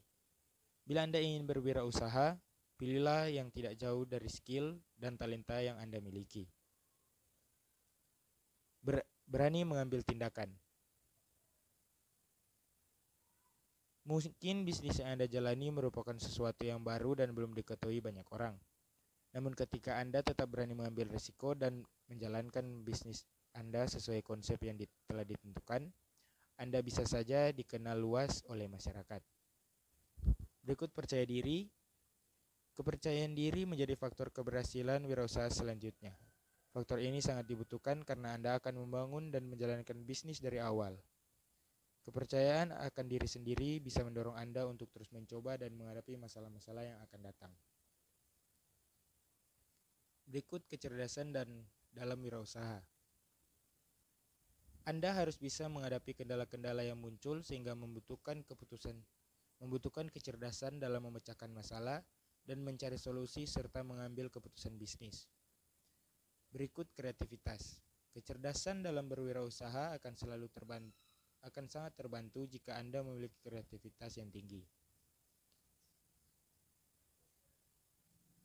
Bila Anda ingin berwirausaha, pilihlah yang tidak jauh dari skill dan talenta yang Anda miliki. Berani mengambil tindakan. Mungkin bisnis yang Anda jalani merupakan sesuatu yang baru dan belum diketahui banyak orang. Namun ketika Anda tetap berani mengambil risiko dan menjalankan bisnis Anda sesuai konsep yang telah ditentukan, Anda bisa saja dikenal luas oleh masyarakat. Berikut percaya diri. Kepercayaan diri menjadi faktor keberhasilan wirausaha selanjutnya. Faktor ini sangat dibutuhkan karena Anda akan membangun dan menjalankan bisnis dari awal. Kepercayaan akan diri sendiri bisa mendorong Anda untuk terus mencoba dan menghadapi masalah-masalah yang akan datang. Berikut kecerdasan dalam wirausaha. Anda harus bisa menghadapi kendala-kendala yang muncul sehingga membutuhkan kecerdasan dalam memecahkan masalah dan mencari solusi serta mengambil keputusan bisnis. Berikut kreativitas. Kecerdasan dalam berwirausaha akan sangat terbantu jika Anda memiliki kreativitas yang tinggi.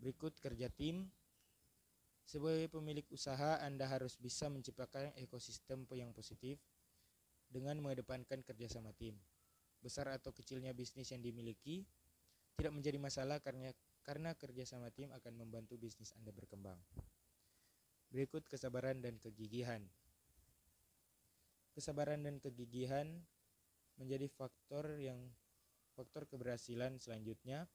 Berikut kerja tim. Sebagai pemilik usaha, Anda harus bisa menciptakan ekosistem yang positif dengan mengedepankan kerjasama tim. Besar atau kecilnya bisnis yang dimiliki tidak menjadi masalah karena kerjasama tim akan membantu bisnis Anda berkembang. Berikut kesabaran dan kegigihan. Kesabaran dan kegigihan menjadi faktor keberhasilan selanjutnya.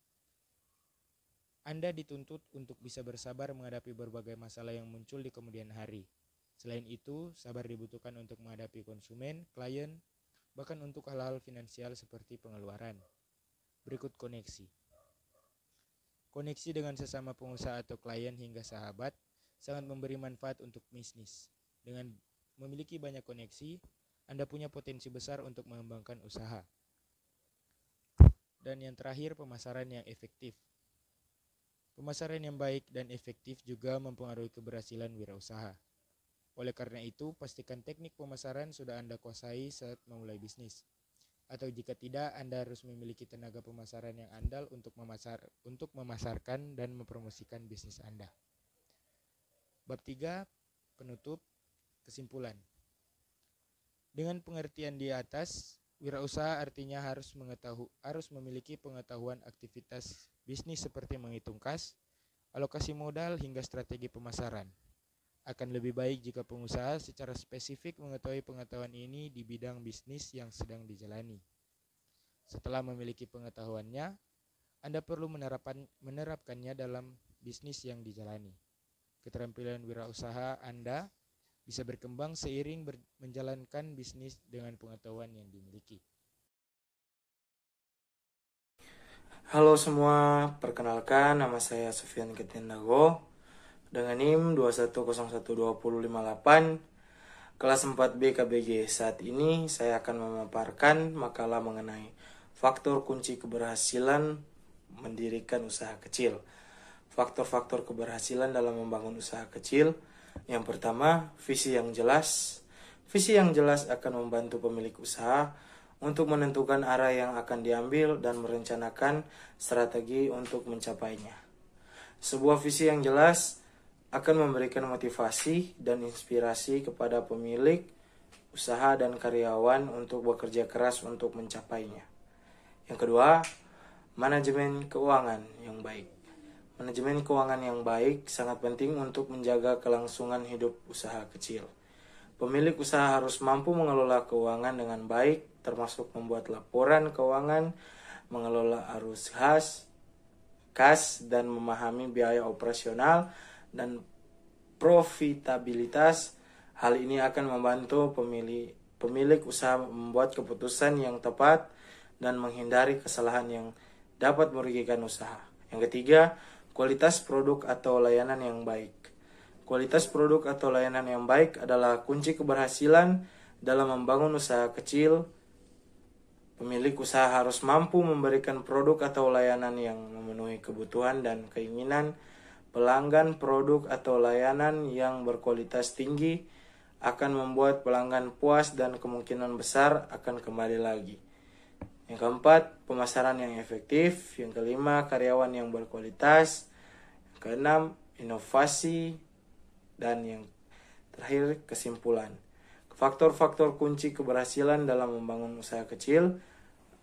Anda dituntut untuk bisa bersabar menghadapi berbagai masalah yang muncul di kemudian hari. Selain itu, sabar dibutuhkan untuk menghadapi konsumen, klien, bahkan untuk hal-hal finansial seperti pengeluaran. Berikut koneksi. Koneksi dengan sesama pengusaha atau klien hingga sahabat sangat memberi manfaat untuk bisnis. Dengan memiliki banyak koneksi, Anda punya potensi besar untuk mengembangkan usaha. Dan yang terakhir, pemasaran yang efektif. Pemasaran yang baik dan efektif juga mempengaruhi keberhasilan wirausaha. Oleh karena itu, pastikan teknik pemasaran sudah Anda kuasai saat memulai bisnis. Atau jika tidak, Anda harus memiliki tenaga pemasaran yang andal untuk memasarkan dan mempromosikan bisnis Anda. Bab 3, penutup, kesimpulan. Dengan pengertian di atas, Wirausaha artinya harus memiliki pengetahuan aktivitas bisnis seperti menghitung kas, alokasi modal, hingga strategi pemasaran. Akan lebih baik jika pengusaha secara spesifik mengetahui pengetahuan ini di bidang bisnis yang sedang dijalani. Setelah memiliki pengetahuannya, Anda perlu menerapkannya dalam bisnis yang dijalani. Keterampilan wirausaha Anda bisa berkembang seiring menjalankan bisnis dengan pengetahuan yang dimiliki.
Halo semua, perkenalkan nama saya Sufyan Ketindago dengan NIM 2101258 kelas 4B KBG. Saat ini saya akan memaparkan makalah mengenai faktor kunci keberhasilan mendirikan usaha kecil. Faktor-faktor keberhasilan dalam membangun usaha kecil. Yang pertama, visi yang jelas. Visi yang jelas akan membantu pemilik usaha untuk menentukan arah yang akan diambil dan merencanakan strategi untuk mencapainya. Sebuah visi yang jelas akan memberikan motivasi dan inspirasi kepada pemilik usaha dan karyawan untuk bekerja keras untuk mencapainya. Yang kedua, manajemen keuangan yang baik. Manajemen keuangan yang baik sangat penting untuk menjaga kelangsungan hidup usaha kecil. Pemilik usaha harus mampu mengelola keuangan dengan baik, termasuk membuat laporan keuangan, mengelola arus kas, dan memahami biaya operasional dan profitabilitas. Hal ini akan membantu pemilik usaha membuat keputusan yang tepat dan menghindari kesalahan yang dapat merugikan usaha. Yang ketiga, kualitas produk atau layanan yang baik. Kualitas produk atau layanan yang baik adalah kunci keberhasilan dalam membangun usaha kecil. Pemilik usaha harus mampu memberikan produk atau layanan yang memenuhi kebutuhan dan keinginan pelanggan. Produk atau layanan yang berkualitas tinggi akan membuat pelanggan puas dan kemungkinan besar akan kembali lagi. Yang keempat, pemasaran yang efektif. Yang kelima, karyawan yang berkualitas. Yang keenam, inovasi. Dan yang terakhir, kesimpulan. Faktor-faktor kunci keberhasilan dalam membangun usaha kecil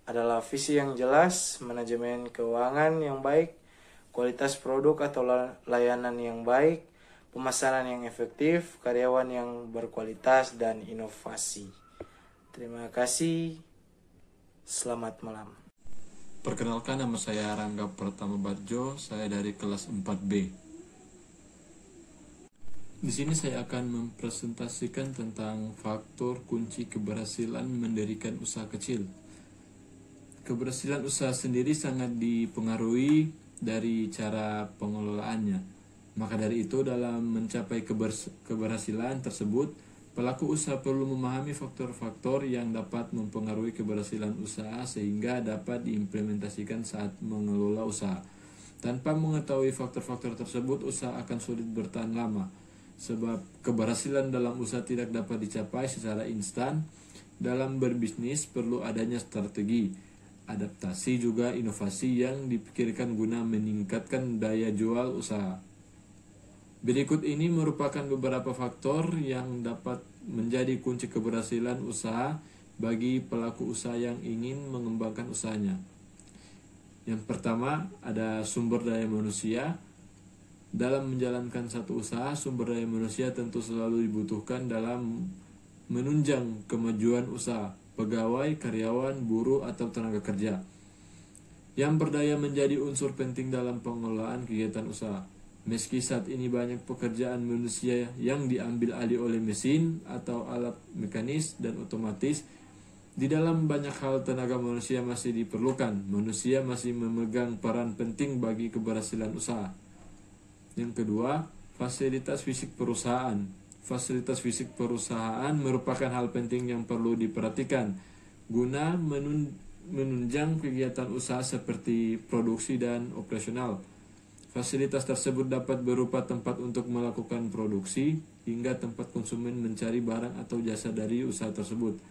adalah visi yang jelas, manajemen keuangan yang baik, kualitas produk atau layanan yang baik, pemasaran yang efektif, karyawan yang berkualitas, dan inovasi. Terima kasih. Selamat malam.
Perkenalkan, nama saya Rangga Pratama Barjo, saya dari kelas 4B. Di sini saya akan mempresentasikan tentang faktor kunci keberhasilan mendirikan usaha kecil. Keberhasilan usaha sendiri sangat dipengaruhi dari cara pengelolaannya. Maka dari itu, dalam mencapai keberhasilan tersebut, pelaku usaha perlu memahami faktor-faktor yang dapat mempengaruhi keberhasilan usaha sehingga dapat diimplementasikan saat mengelola usaha. Tanpa mengetahui faktor-faktor tersebut, usaha akan sulit bertahan lama. Sebab keberhasilan dalam usaha tidak dapat dicapai secara instan. Dalam berbisnis perlu adanya strategi, adaptasi juga inovasi yang dipikirkan guna meningkatkan daya jual usaha. Berikut ini merupakan beberapa faktor yang dapat menjadi kunci keberhasilan usaha bagi pelaku usaha yang ingin mengembangkan usahanya. Yang pertama, ada sumber daya manusia. Dalam menjalankan satu usaha, sumber daya manusia tentu selalu dibutuhkan dalam menunjang kemajuan usaha, pegawai, karyawan, buruh, atau tenaga kerja. Yang berdaya menjadi unsur penting dalam pengelolaan kegiatan usaha. Meski saat ini banyak pekerjaan manusia yang diambil alih oleh mesin atau alat mekanis dan otomatis, di dalam banyak hal tenaga manusia masih diperlukan. Manusia masih memegang peran penting bagi keberhasilan usaha. Yang kedua, fasilitas fisik perusahaan. Fasilitas fisik perusahaan merupakan hal penting yang perlu diperhatikan guna menunjang kegiatan usaha seperti produksi dan operasional. Fasilitas tersebut dapat berupa tempat untuk melakukan produksi hingga tempat konsumen mencari barang atau jasa dari usaha tersebut.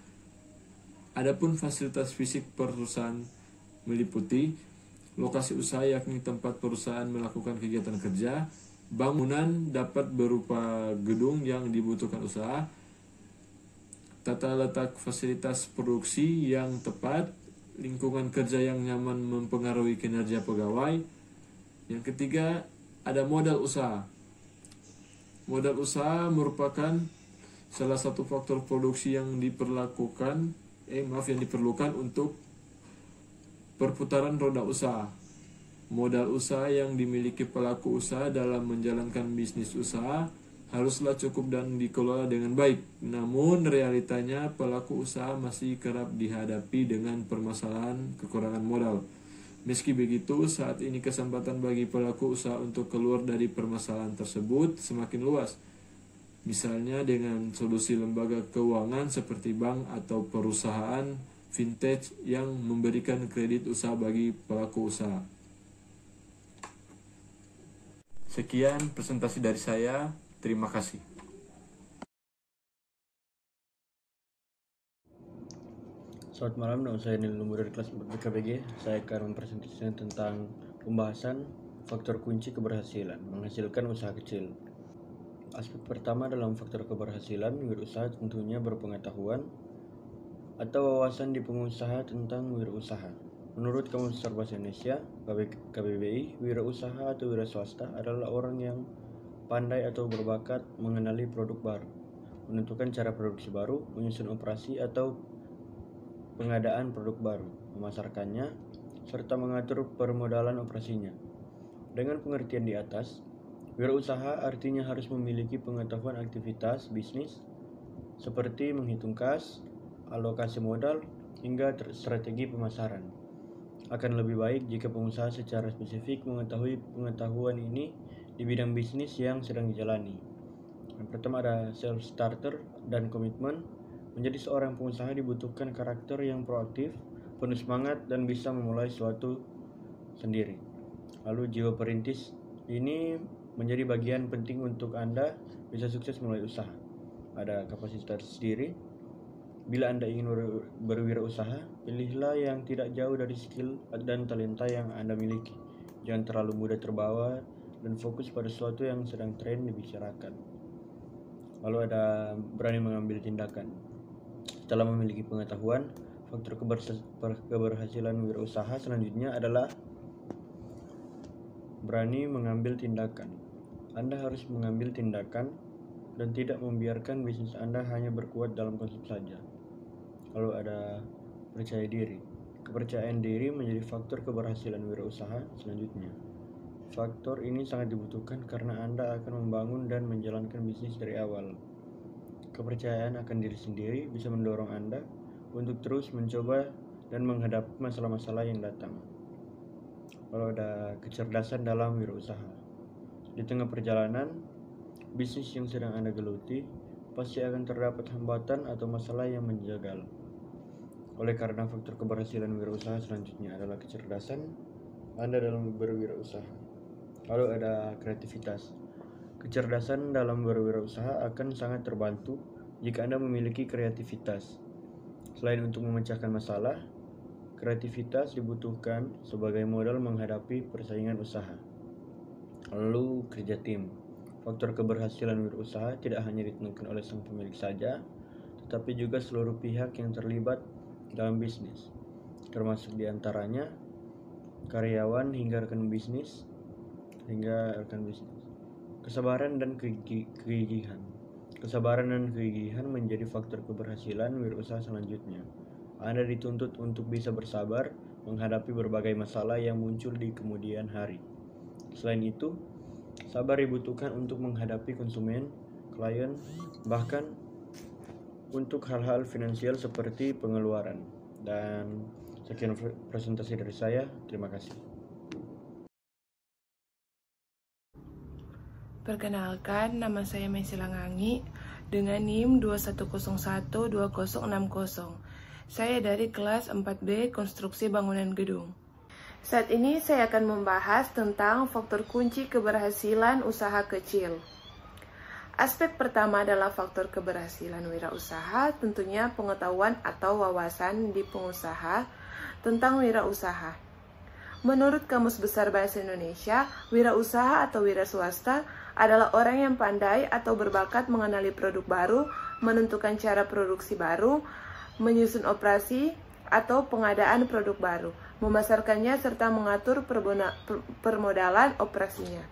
Adapun fasilitas fisik perusahaan meliputi lokasi usaha, yakni tempat perusahaan melakukan kegiatan kerja. Bangunan dapat berupa gedung yang dibutuhkan usaha, tata letak fasilitas produksi yang tepat, lingkungan kerja yang nyaman mempengaruhi kinerja pegawai. Yang ketiga, ada modal usaha. Modal usaha merupakan salah satu faktor produksi yang diperlukan untuk perputaran roda usaha. Modal usaha yang dimiliki pelaku usaha dalam menjalankan bisnis usaha haruslah cukup dan dikelola dengan baik. Namun realitanya pelaku usaha masih kerap dihadapi dengan permasalahan kekurangan modal. Meski begitu, saat ini kesempatan bagi pelaku usaha untuk keluar dari permasalahan tersebut semakin luas. Misalnya dengan solusi lembaga keuangan seperti bank atau perusahaan vintage yang memberikan kredit usaha bagi pelaku usaha. Sekian presentasi dari saya. Terima kasih.
Selamat malam, nama saya Nil Lumur dari kelas 4 BKBG. Saya akan mempresentasikan tentang pembahasan faktor kunci keberhasilan menghasilkan usaha kecil. Aspek pertama dalam faktor keberhasilan wirausaha tentunya berpengetahuan atau wawasan di pengusaha tentang wirausaha. Menurut Kamus Besar Bahasa Indonesia KBBI, wirausaha atau wira swasta adalah orang yang pandai atau berbakat mengenali produk baru, menentukan cara produksi baru, menyusun operasi atau pengadaan produk baru, memasarkannya, serta mengatur permodalan operasinya. Dengan pengertian di atas, wirausaha artinya harus memiliki pengetahuan aktivitas bisnis seperti menghitung kas, alokasi modal, hingga strategi pemasaran. Akan lebih baik jika pengusaha secara spesifik mengetahui pengetahuan ini di bidang bisnis yang sedang dijalani. Yang pertama ada self-starter dan komitmen. Menjadi seorang pengusaha dibutuhkan karakter yang proaktif, penuh semangat, dan bisa memulai sesuatu sendiri. Lalu jiwa perintis ini menjadi bagian penting untuk Anda bisa sukses mulai usaha. Ada kapasitas diri. Bila Anda ingin berwirausaha, pilihlah yang tidak jauh dari skill dan talenta yang Anda miliki. Jangan terlalu mudah terbawa dan fokus pada sesuatu yang sedang tren dibicarakan. Lalu ada berani mengambil tindakan. Setelah memiliki pengetahuan, faktor keberhasilan wirausaha selanjutnya adalah berani mengambil tindakan. Anda harus mengambil tindakan dan tidak membiarkan bisnis Anda hanya berkuat dalam konsep saja. Lalu ada percaya diri. Kepercayaan diri menjadi faktor keberhasilan wirausaha selanjutnya. Faktor ini sangat dibutuhkan karena Anda akan membangun dan menjalankan bisnis dari awal. Kepercayaan akan diri sendiri bisa mendorong Anda untuk terus mencoba dan menghadapi masalah-masalah yang datang. Lalu ada kecerdasan dalam wirausaha. Di tengah perjalanan bisnis yang sedang Anda geluti, pasti akan terdapat hambatan atau masalah yang menjagal. Oleh karena faktor keberhasilan wirausaha selanjutnya adalah kecerdasan Anda dalam berwirausaha. Lalu ada kreativitas. Kecerdasan dalam berwirausaha akan sangat terbantu jika Anda memiliki kreativitas. Selain untuk memecahkan masalah, kreativitas dibutuhkan sebagai modal menghadapi persaingan usaha. Lalu kerja tim. Faktor keberhasilan wirausaha tidak hanya ditentukan oleh sang pemilik saja, tetapi juga seluruh pihak yang terlibat dalam bisnis, termasuk diantaranya karyawan hingga rekan bisnis. Kesabaran dan kegigihan. Kesabaran dan kegigihan menjadi faktor keberhasilan wirausaha selanjutnya. Anda dituntut untuk bisa bersabar menghadapi berbagai masalah yang muncul di kemudian hari. Selain itu, sabar dibutuhkan untuk menghadapi konsumen, klien, bahkan untuk hal-hal finansial seperti pengeluaran. Dan sekian presentasi dari saya. Terima kasih.
Perkenalkan, nama saya Meisila Ngangi dengan NIM 21012060. Saya dari kelas 4B Konstruksi Bangunan Gedung. Saat ini saya akan membahas tentang faktor kunci keberhasilan usaha kecil. Aspek pertama adalah faktor keberhasilan wirausaha, tentunya pengetahuan atau wawasan di pengusaha tentang wirausaha. Menurut Kamus Besar Bahasa Indonesia, wirausaha atau wira swasta adalah orang yang pandai atau berbakat mengenali produk baru, menentukan cara produksi baru, menyusun operasi atau pengadaan produk baru, memasarkannya, serta mengatur permodalan operasinya.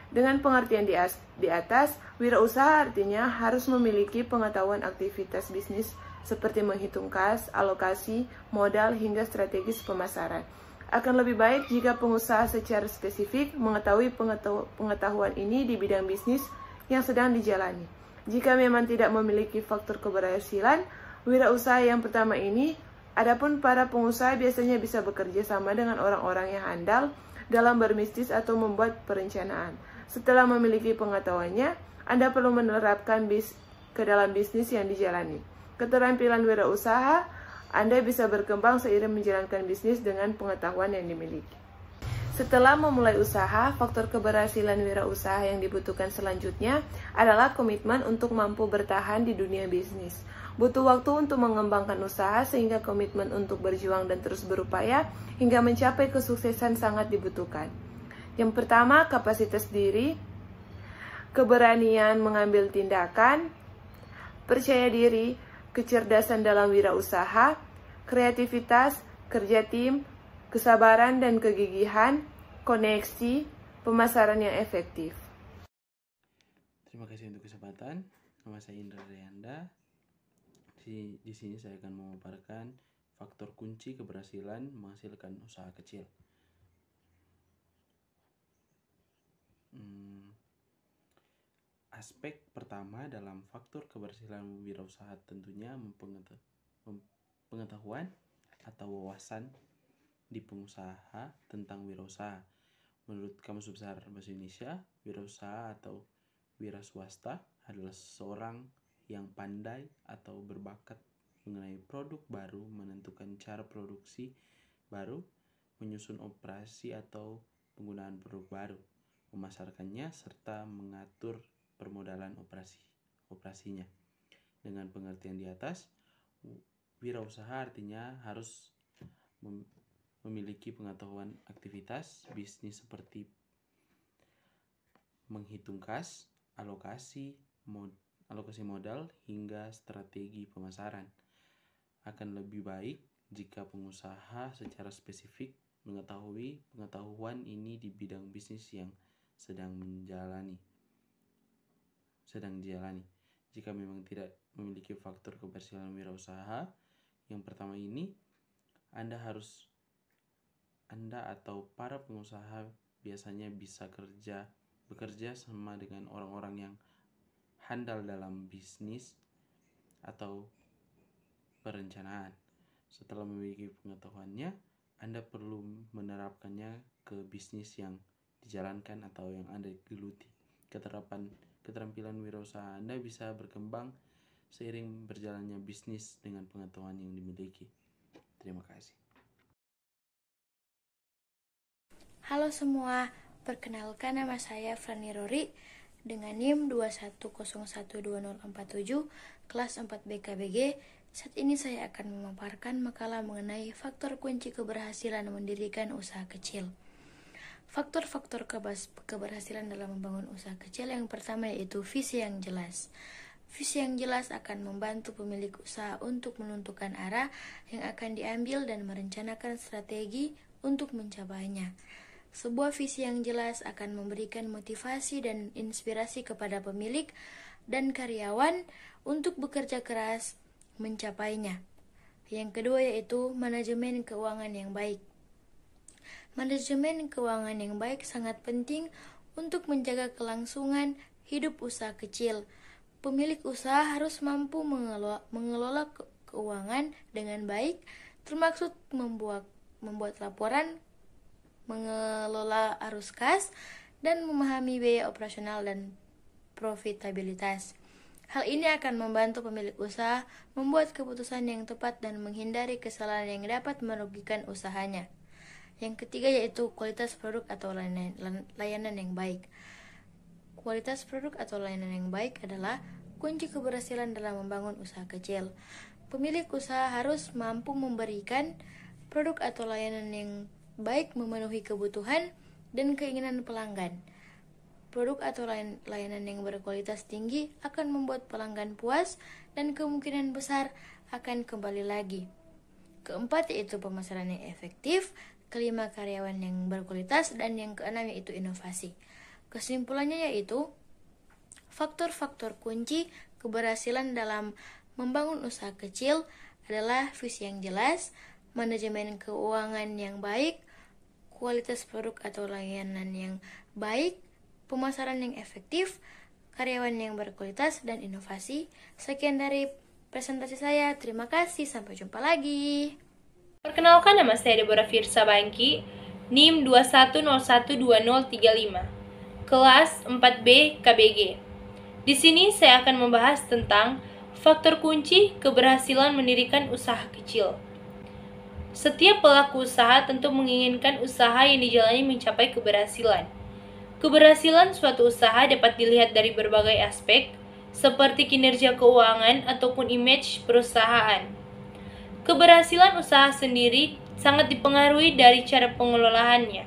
Dengan pengertian di atas, wirausaha artinya harus memiliki pengetahuan aktivitas bisnis seperti menghitung kas, alokasi, modal, hingga strategis pemasaran. Akan lebih baik jika pengusaha secara spesifik mengetahui pengetahuan ini di bidang bisnis yang sedang dijalani. Jika memang tidak memiliki faktor keberhasilan wirausaha yang pertama ini, adapun para pengusaha biasanya bisa bekerja sama dengan orang-orang yang handal dalam berbisnis atau membuat perencanaan. Setelah memiliki pengetahuannya, Anda perlu menerapkan ke dalam bisnis yang dijalani. Keterampilan wirausaha, Anda bisa berkembang seiring menjalankan bisnis dengan pengetahuan yang dimiliki. Setelah memulai usaha, faktor keberhasilan wirausaha yang dibutuhkan selanjutnya adalah komitmen untuk mampu bertahan di dunia bisnis. Butuh waktu untuk mengembangkan usaha sehingga komitmen untuk berjuang dan terus berupaya hingga mencapai kesuksesan sangat dibutuhkan. Yang pertama, kapasitas diri, keberanian mengambil tindakan, percaya diri, kecerdasan dalam wirausaha, kreativitas, kerja tim, kesabaran dan kegigihan, koneksi, pemasaran yang efektif.
Terima kasih untuk kesempatan. Nama saya Indra Rayanda. Di sini saya akan memaparkan faktor kunci keberhasilan menghasilkan usaha kecil. Aspek pertama dalam faktor keberhasilan wirausaha tentunya pengetahuan atau wawasan di pengusaha tentang wirausaha. Menurut Kamus Besar Bahasa Indonesia, wirausaha atau wira swasta adalah seseorang yang pandai atau berbakat mengenai produk baru, menentukan cara produksi baru, menyusun operasi atau penggunaan produk baru, memasarkannya, serta mengatur permodalan operasinya. Dengan pengertian di atas, wirausaha artinya harus memiliki pengetahuan aktivitas bisnis seperti menghitung kas, alokasi modal, hingga strategi pemasaran. Akan lebih baik jika pengusaha secara spesifik mengetahui pengetahuan ini di bidang bisnis yang sedang dijalani. Jika memang tidak memiliki faktor keberhasilan wirausaha yang pertama ini, Anda atau para pengusaha biasanya bisa bekerja sama dengan orang-orang yang handal dalam bisnis atau perencanaan. Setelah memiliki pengetahuannya, Anda perlu menerapkannya ke bisnis yang dijalankan atau yang Anda geluti. Keterampilan wirausaha Anda bisa berkembang seiring berjalannya bisnis dengan pengetahuan yang dimiliki. Terima kasih.
Halo semua, perkenalkan nama saya Frani Rori dengan NIM 210120047 kelas 4 BKBG. Saat ini saya akan memaparkan makalah mengenai faktor kunci keberhasilan mendirikan usaha kecil. Faktor-faktor keberhasilan dalam membangun usaha kecil yang pertama yaitu visi yang jelas. Visi yang jelas akan membantu pemilik usaha untuk menentukan arah yang akan diambil dan merencanakan strategi untuk mencapainya. Sebuah visi yang jelas akan memberikan motivasi dan inspirasi kepada pemilik dan karyawan untuk bekerja keras mencapainya. Yang kedua yaitu manajemen keuangan yang baik. Manajemen keuangan yang baik sangat penting untuk menjaga kelangsungan hidup usaha kecil. Pemilik usaha harus mampu mengelola keuangan dengan baik, termasuk membuat laporan, mengelola arus kas, dan memahami biaya operasional dan profitabilitas. Hal ini akan membantu pemilik usaha membuat keputusan yang tepat dan menghindari kesalahan yang dapat merugikan usahanya. Yang ketiga yaitu kualitas produk atau layanan yang baik. Kualitas produk atau layanan yang baik adalah kunci keberhasilan dalam membangun usaha kecil. Pemilik usaha harus mampu memberikan produk atau layanan yang baik memenuhi kebutuhan dan keinginan pelanggan. Produk atau layanan yang berkualitas tinggi akan membuat pelanggan puas dan kemungkinan besar akan kembali lagi. Keempat yaitu pemasaran yang efektif, kelima karyawan yang berkualitas, dan yang keenam yaitu inovasi. Kesimpulannya yaitu faktor-faktor kunci keberhasilan dalam membangun usaha kecil adalah visi yang jelas, manajemen keuangan yang baik, kualitas produk atau layanan yang baik, pemasaran yang efektif, karyawan yang berkualitas, dan inovasi. Sekian dari presentasi saya. Terima kasih. Sampai jumpa lagi.
Perkenalkan, nama saya Deborah Firsa Bangki, NIM 21012035, kelas 4B KBG. Di sini saya akan membahas tentang faktor kunci keberhasilan mendirikan usaha kecil. Setiap pelaku usaha tentu menginginkan usaha yang dijalani mencapai keberhasilan. Keberhasilan suatu usaha dapat dilihat dari berbagai aspek, seperti kinerja keuangan ataupun image perusahaan. Keberhasilan usaha sendiri sangat dipengaruhi dari cara pengelolaannya.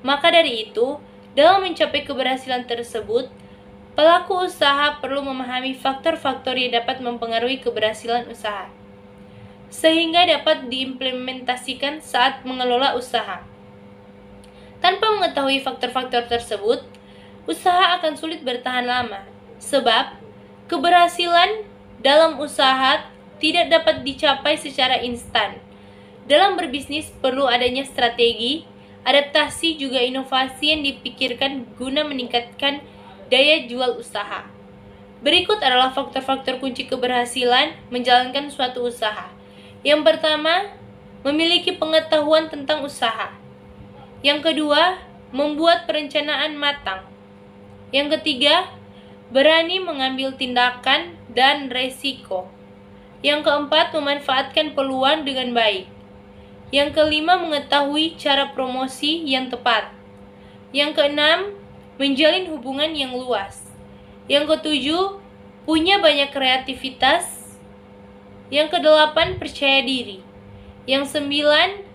Maka dari itu, dalam mencapai keberhasilan tersebut, pelaku usaha perlu memahami faktor-faktor yang dapat mempengaruhi keberhasilan usaha, sehingga dapat diimplementasikan saat mengelola usaha. Tanpa mengetahui faktor-faktor tersebut, usaha akan sulit bertahan lama, sebab keberhasilan dalam usaha tidak dapat dicapai secara instan. Dalam berbisnis perlu adanya strategi, adaptasi juga inovasi yang dipikirkan guna meningkatkan daya jual usaha. Berikut adalah faktor-faktor kunci keberhasilan menjalankan suatu usaha. Yang pertama, memiliki pengetahuan tentang usaha. Yang kedua, membuat perencanaan matang. Yang ketiga, berani mengambil tindakan dan resiko. Yang keempat, memanfaatkan peluang dengan baik. Yang kelima, mengetahui cara promosi yang tepat. Yang keenam, menjalin hubungan yang luas. Yang ketujuh, punya banyak kreativitas. Yang kedelapan, percaya diri. Yang sembilan,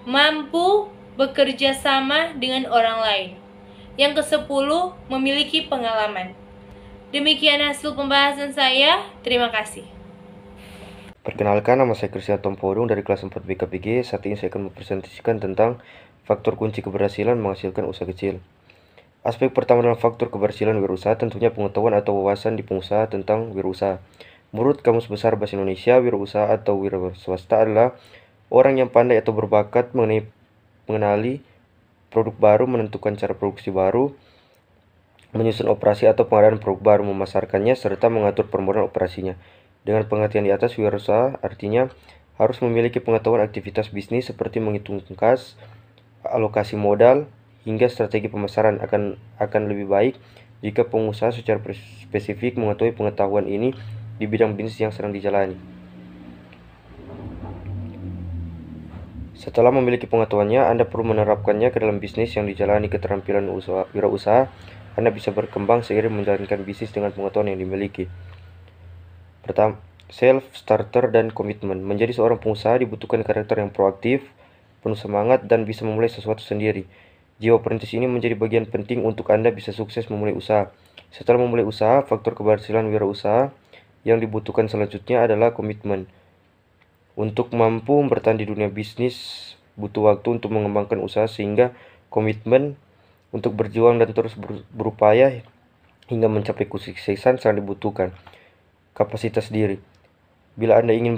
mampu bekerja sama dengan orang lain. Yang kesepuluh, memiliki pengalaman. Demikian hasil pembahasan saya. Terima kasih.
Perkenalkan, nama saya Christian Tompodong dari kelas 4 BKPG. Saat ini saya akan mempresentasikan tentang faktor kunci keberhasilan menghasilkan usaha kecil. Aspek pertama dalam faktor keberhasilan wirausaha tentunya pengetahuan atau wawasan di pengusaha tentang wirausaha. Menurut Kamus Besar Bahasa Indonesia, wirausaha atau wiraswasta adalah orang yang pandai atau berbakat mengenali produk baru, menentukan cara produksi baru, menyusun operasi atau pengadaan produk baru, memasarkannya, serta mengatur permodalan operasinya. Dengan pengertian di atas, wirausaha artinya harus memiliki pengetahuan aktivitas bisnis seperti menghitung kas, alokasi modal, hingga strategi pemasaran. Akan lebih baik jika pengusaha secara spesifik mengetahui pengetahuan ini di bidang bisnis yang sedang dijalani. Setelah memiliki pengetahuannya, Anda perlu menerapkannya ke dalam bisnis yang dijalani. Keterampilan wirausaha, Anda bisa berkembang seiring menjalankan bisnis dengan pengetahuan yang dimiliki. Pertama, self-starter dan komitmen. Menjadi seorang pengusaha dibutuhkan karakter yang proaktif, penuh semangat, dan bisa memulai sesuatu sendiri. Jiwa perintis ini menjadi bagian penting untuk Anda bisa sukses memulai usaha. Setelah memulai usaha, faktor keberhasilan wirausaha yang dibutuhkan selanjutnya adalah komitmen. Untuk mampu bertahan di dunia bisnis, butuh waktu untuk mengembangkan usaha, sehingga komitmen untuk berjuang dan terus berupaya hingga mencapai kesuksesan sangat dibutuhkan. Kapasitas diri. Bila Anda ingin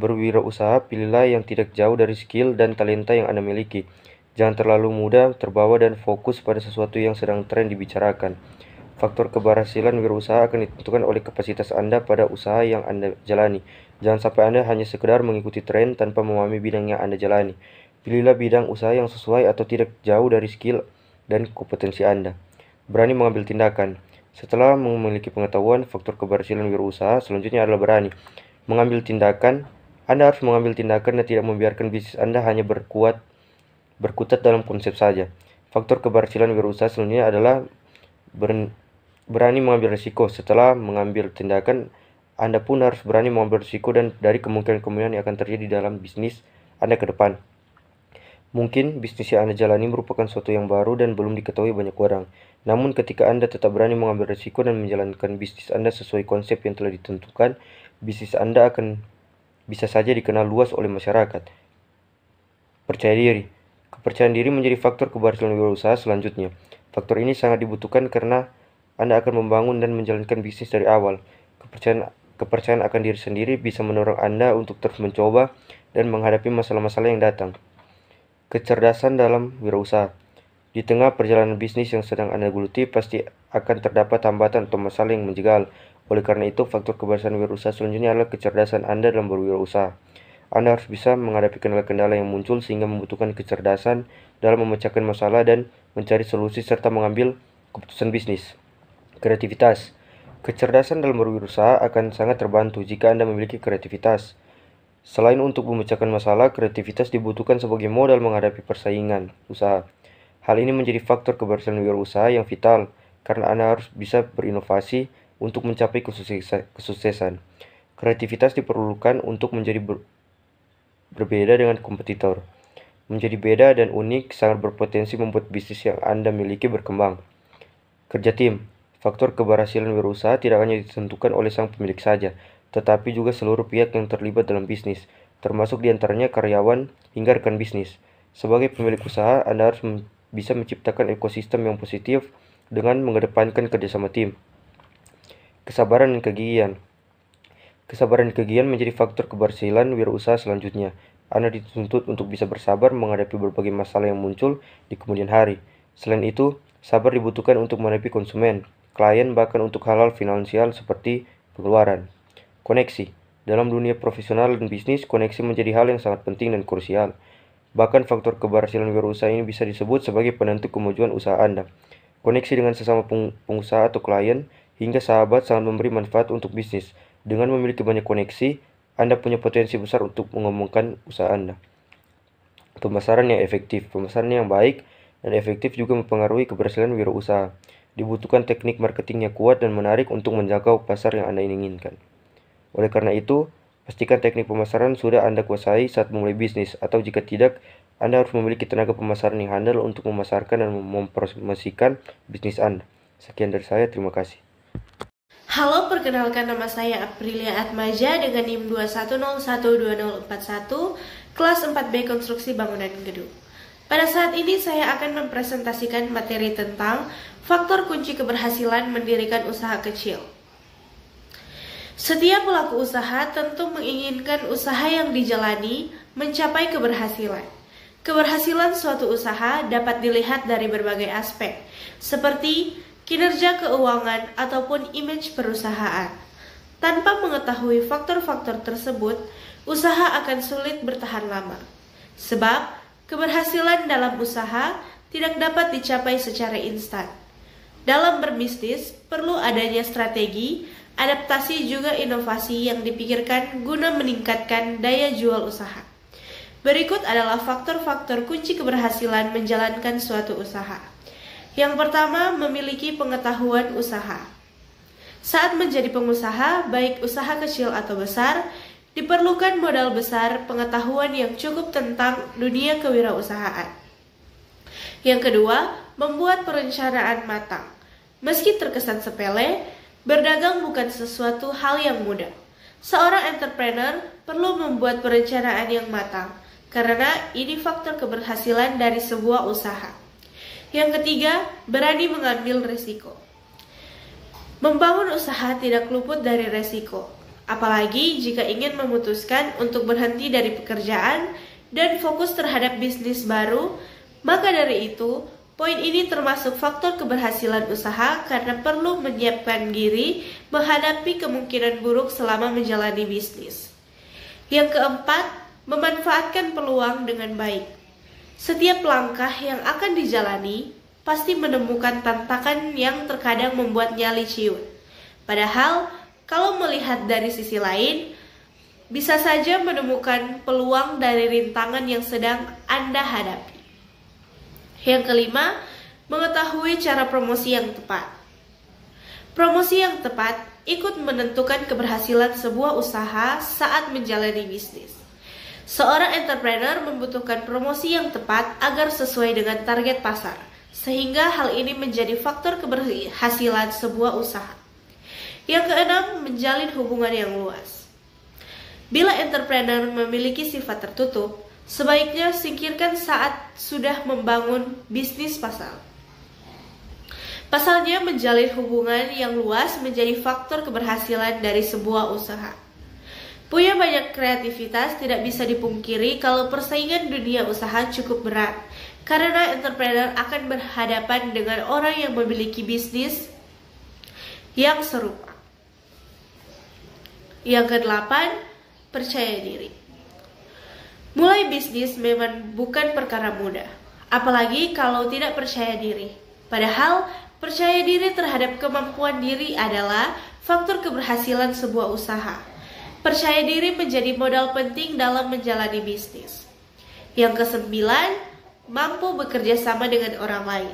berwirausaha, pilihlah yang tidak jauh dari skill dan talenta yang Anda miliki. Jangan terlalu mudah terbawa dan fokus pada sesuatu yang sedang tren dibicarakan. Faktor keberhasilan wirausaha akan ditentukan oleh kapasitas Anda pada usaha yang Anda jalani. Jangan sampai Anda hanya sekedar mengikuti tren tanpa memahami bidang yang Anda jalani. Pilihlah bidang usaha yang sesuai atau tidak jauh dari skill dan kompetensi Anda. Berani mengambil tindakan. Setelah memiliki pengetahuan, faktor keberhasilan wirausaha selanjutnya adalah berani mengambil tindakan. Anda harus mengambil tindakan dan tidak membiarkan bisnis Anda hanya berkutat dalam konsep saja. Faktor keberhasilan wirausaha selanjutnya adalah berani mengambil risiko. Setelah mengambil tindakan, Anda pun harus berani mengambil risiko dan dari kemungkinan-kemungkinan yang akan terjadi dalam bisnis Anda ke depan. Mungkin bisnis yang Anda jalani merupakan sesuatu yang baru dan belum diketahui banyak orang. Namun ketika Anda tetap berani mengambil risiko dan menjalankan bisnis Anda sesuai konsep yang telah ditentukan, bisnis Anda akan bisa saja dikenal luas oleh masyarakat. Percaya diri. Kepercayaan diri menjadi faktor keberhasilan wirausaha selanjutnya. Faktor ini sangat dibutuhkan karena Anda akan membangun dan menjalankan bisnis dari awal. Kepercayaan akan diri sendiri bisa mendorong Anda untuk terus mencoba dan menghadapi masalah-masalah yang datang. Kecerdasan dalam wirausaha. Di tengah perjalanan bisnis yang sedang Anda geluti, pasti akan terdapat hambatan atau masalah yang menjegal. Oleh karena itu, faktor keberhasilan wirausaha selanjutnya adalah kecerdasan Anda dalam berwirausaha. Anda harus bisa menghadapi kendala-kendala yang muncul sehingga membutuhkan kecerdasan dalam memecahkan masalah dan mencari solusi serta mengambil keputusan bisnis. Kreativitas. Kecerdasan dalam berwirausaha akan sangat terbantu jika Anda memiliki kreativitas. Selain untuk memecahkan masalah, kreativitas dibutuhkan sebagai modal menghadapi persaingan usaha. Hal ini menjadi faktor keberhasilan wirausaha yang vital karena Anda harus bisa berinovasi untuk mencapai kesuksesan. Kreativitas diperlukan untuk menjadi berbeda dengan kompetitor. Menjadi beda dan unik sangat berpotensi membuat bisnis yang Anda miliki berkembang. Kerja tim. Faktor keberhasilan wirausaha tidak hanya ditentukan oleh sang pemilik saja, tetapi juga seluruh pihak yang terlibat dalam bisnis, termasuk diantaranya karyawan hingga rekan bisnis. Sebagai pemilik usaha, Anda harus bisa menciptakan ekosistem yang positif dengan mengedepankan kerjasama tim. Kesabaran dan kegigihan. Kesabaran dan kegigihan menjadi faktor keberhasilan wirausaha selanjutnya. Anda dituntut untuk bisa bersabar menghadapi berbagai masalah yang muncul di kemudian hari. Selain itu, sabar dibutuhkan untuk menghadapi konsumen, klien, bahkan untuk hal-hal finansial seperti pengeluaran. Koneksi. Dalam dunia profesional dan bisnis, koneksi menjadi hal yang sangat penting dan krusial. Bahkan faktor keberhasilan wirausaha ini bisa disebut sebagai penentu kemajuan usaha Anda. Koneksi dengan sesama pengusaha atau klien hingga sahabat sangat memberi manfaat untuk bisnis. Dengan memiliki banyak koneksi, Anda punya potensi besar untuk mengembangkan usaha Anda. Pemasaran yang efektif. Pemasaran yang baik dan efektif juga mempengaruhi keberhasilan wirausaha. Dibutuhkan teknik marketing yang kuat dan menarik untuk menjangkau pasar yang Anda inginkan. Oleh karena itu, pastikan teknik pemasaran sudah Anda kuasai saat memulai bisnis, atau jika tidak, Anda harus memiliki tenaga pemasaran yang handal untuk memasarkan dan mempromosikan bisnis Anda. Sekian dari saya, terima kasih.
Halo, perkenalkan nama saya Aprilia Atmaja dengan NIM 21012041, kelas 4B Konstruksi Bangunan Gedung. Pada saat ini saya akan mempresentasikan materi tentang faktor kunci keberhasilan mendirikan usaha kecil. Setiap pelaku usaha tentu menginginkan usaha yang dijalani mencapai keberhasilan. Keberhasilan suatu usaha dapat dilihat dari berbagai aspek, seperti kinerja keuangan ataupun image perusahaan. Tanpa mengetahui faktor-faktor tersebut, usaha akan sulit bertahan lama. Sebab, keberhasilan dalam usaha tidak dapat dicapai secara instan. Dalam berbisnis, perlu adanya strategi, adaptasi juga inovasi yang dipikirkan guna meningkatkan daya jual usaha. Berikut adalah faktor-faktor kunci keberhasilan menjalankan suatu usaha. Yang pertama, memiliki pengetahuan usaha. Saat menjadi pengusaha, baik usaha kecil atau besar, diperlukan modal besar pengetahuan yang cukup tentang dunia kewirausahaan. Yang kedua, membuat perencanaan matang. Meski terkesan sepele, berdagang bukan sesuatu hal yang mudah. Seorang entrepreneur perlu membuat perencanaan yang matang, karena ini faktor keberhasilan dari sebuah usaha. Yang ketiga, berani mengambil risiko. Membangun usaha tidak luput dari risiko, apalagi jika ingin memutuskan untuk berhenti dari pekerjaan dan fokus terhadap bisnis baru. Maka dari itu, poin ini termasuk faktor keberhasilan usaha karena perlu menyiapkan diri menghadapi kemungkinan buruk selama menjalani bisnis. Yang keempat, memanfaatkan peluang dengan baik. Setiap langkah yang akan dijalani pasti menemukan tantangan yang terkadang membuat nyali ciut. Padahal, kalau melihat dari sisi lain, bisa saja menemukan peluang dari rintangan yang sedang Anda hadapi. Yang kelima, mengetahui cara promosi yang tepat. Promosi yang tepat ikut menentukan keberhasilan sebuah usaha saat menjalani bisnis. Seorang entrepreneur membutuhkan promosi yang tepat agar sesuai dengan target pasar, sehingga hal ini menjadi faktor keberhasilan sebuah usaha. Yang keenam, menjalin hubungan yang luas. Bila entrepreneur memiliki sifat tertutup, sebaiknya singkirkan saat sudah membangun bisnis pasar. Pasalnya, menjalin hubungan yang luas menjadi faktor keberhasilan dari sebuah usaha. Punya banyak kreativitas tidak bisa dipungkiri kalau persaingan dunia usaha cukup berat, karena entrepreneur akan berhadapan dengan orang yang memiliki bisnis yang serupa. Yang kedelapan, percaya diri. Mulai bisnis memang bukan perkara mudah, apalagi kalau tidak percaya diri. Padahal, percaya diri terhadap kemampuan diri adalah faktor keberhasilan sebuah usaha. Percaya diri menjadi modal penting dalam menjalani bisnis. Yang kesembilan, mampu bekerja sama dengan orang lain.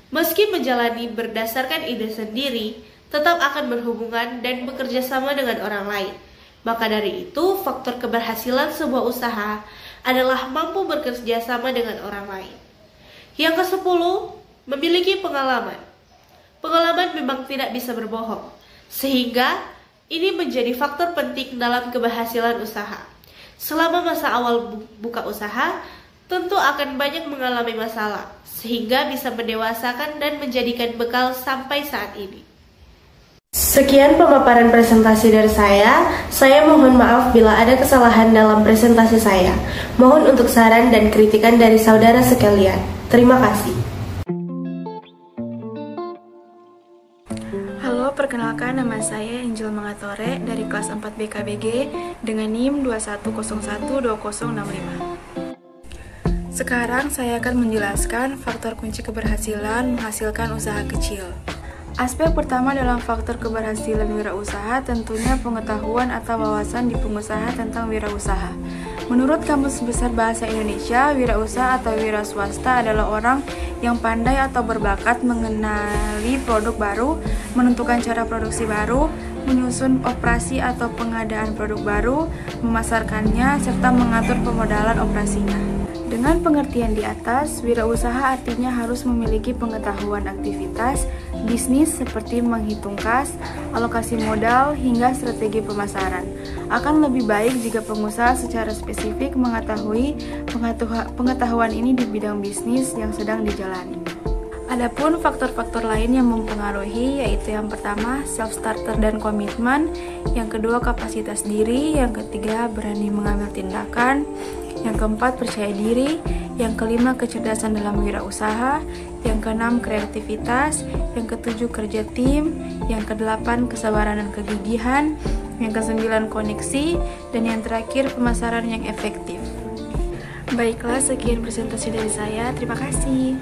Meski menjalani berdasarkan ide sendiri, tetap akan berhubungan dan bekerja sama dengan orang lain. Maka dari itu, faktor keberhasilan sebuah usaha adalah mampu bekerja sama dengan orang lain. Yang kesepuluh, memiliki pengalaman. Pengalaman memang tidak bisa berbohong, sehingga ini menjadi faktor penting dalam keberhasilan usaha. Selama masa awal buka usaha, tentu akan banyak mengalami masalah, sehingga bisa mendewasakan dan menjadikan bekal sampai saat ini.
Sekian pemaparan presentasi dari saya. Saya mohon maaf bila ada kesalahan dalam presentasi saya. Mohon untuk saran dan kritikan dari saudara sekalian. Terima kasih.
Halo, perkenalkan nama saya Angel Mangatore dari kelas 4 BKBG dengan NIM 21012065. Sekarang saya akan menjelaskan faktor kunci keberhasilan menghasilkan usaha kecil. Aspek pertama dalam faktor keberhasilan wirausaha tentunya pengetahuan atau wawasan di pengusaha tentang wirausaha. Menurut Kamus Besar Bahasa Indonesia, wirausaha atau wira swasta adalah orang yang pandai atau berbakat mengenali produk baru, menentukan cara produksi baru, menyusun operasi atau pengadaan produk baru, memasarkannya, serta mengatur pemodalan operasinya. Dengan pengertian di atas, wirausaha artinya harus memiliki pengetahuan aktivitas bisnis seperti menghitung kas, alokasi modal, hingga strategi pemasaran. Akan lebih baik jika pengusaha secara spesifik mengetahui pengetahuan ini di bidang bisnis yang sedang dijalani. Adapun faktor-faktor lain yang mempengaruhi yaitu yang pertama self-starter dan komitmen, yang kedua kapasitas diri, yang ketiga berani mengambil tindakan, yang keempat percaya diri, yang kelima kecerdasan dalam wirausaha, yang keenam kreativitas, yang ketujuh kerja tim, yang kedelapan kesabaran dan kegigihan, yang kesembilan koneksi, dan yang terakhir pemasaran yang efektif. Baiklah, sekian presentasi dari saya. Terima kasih.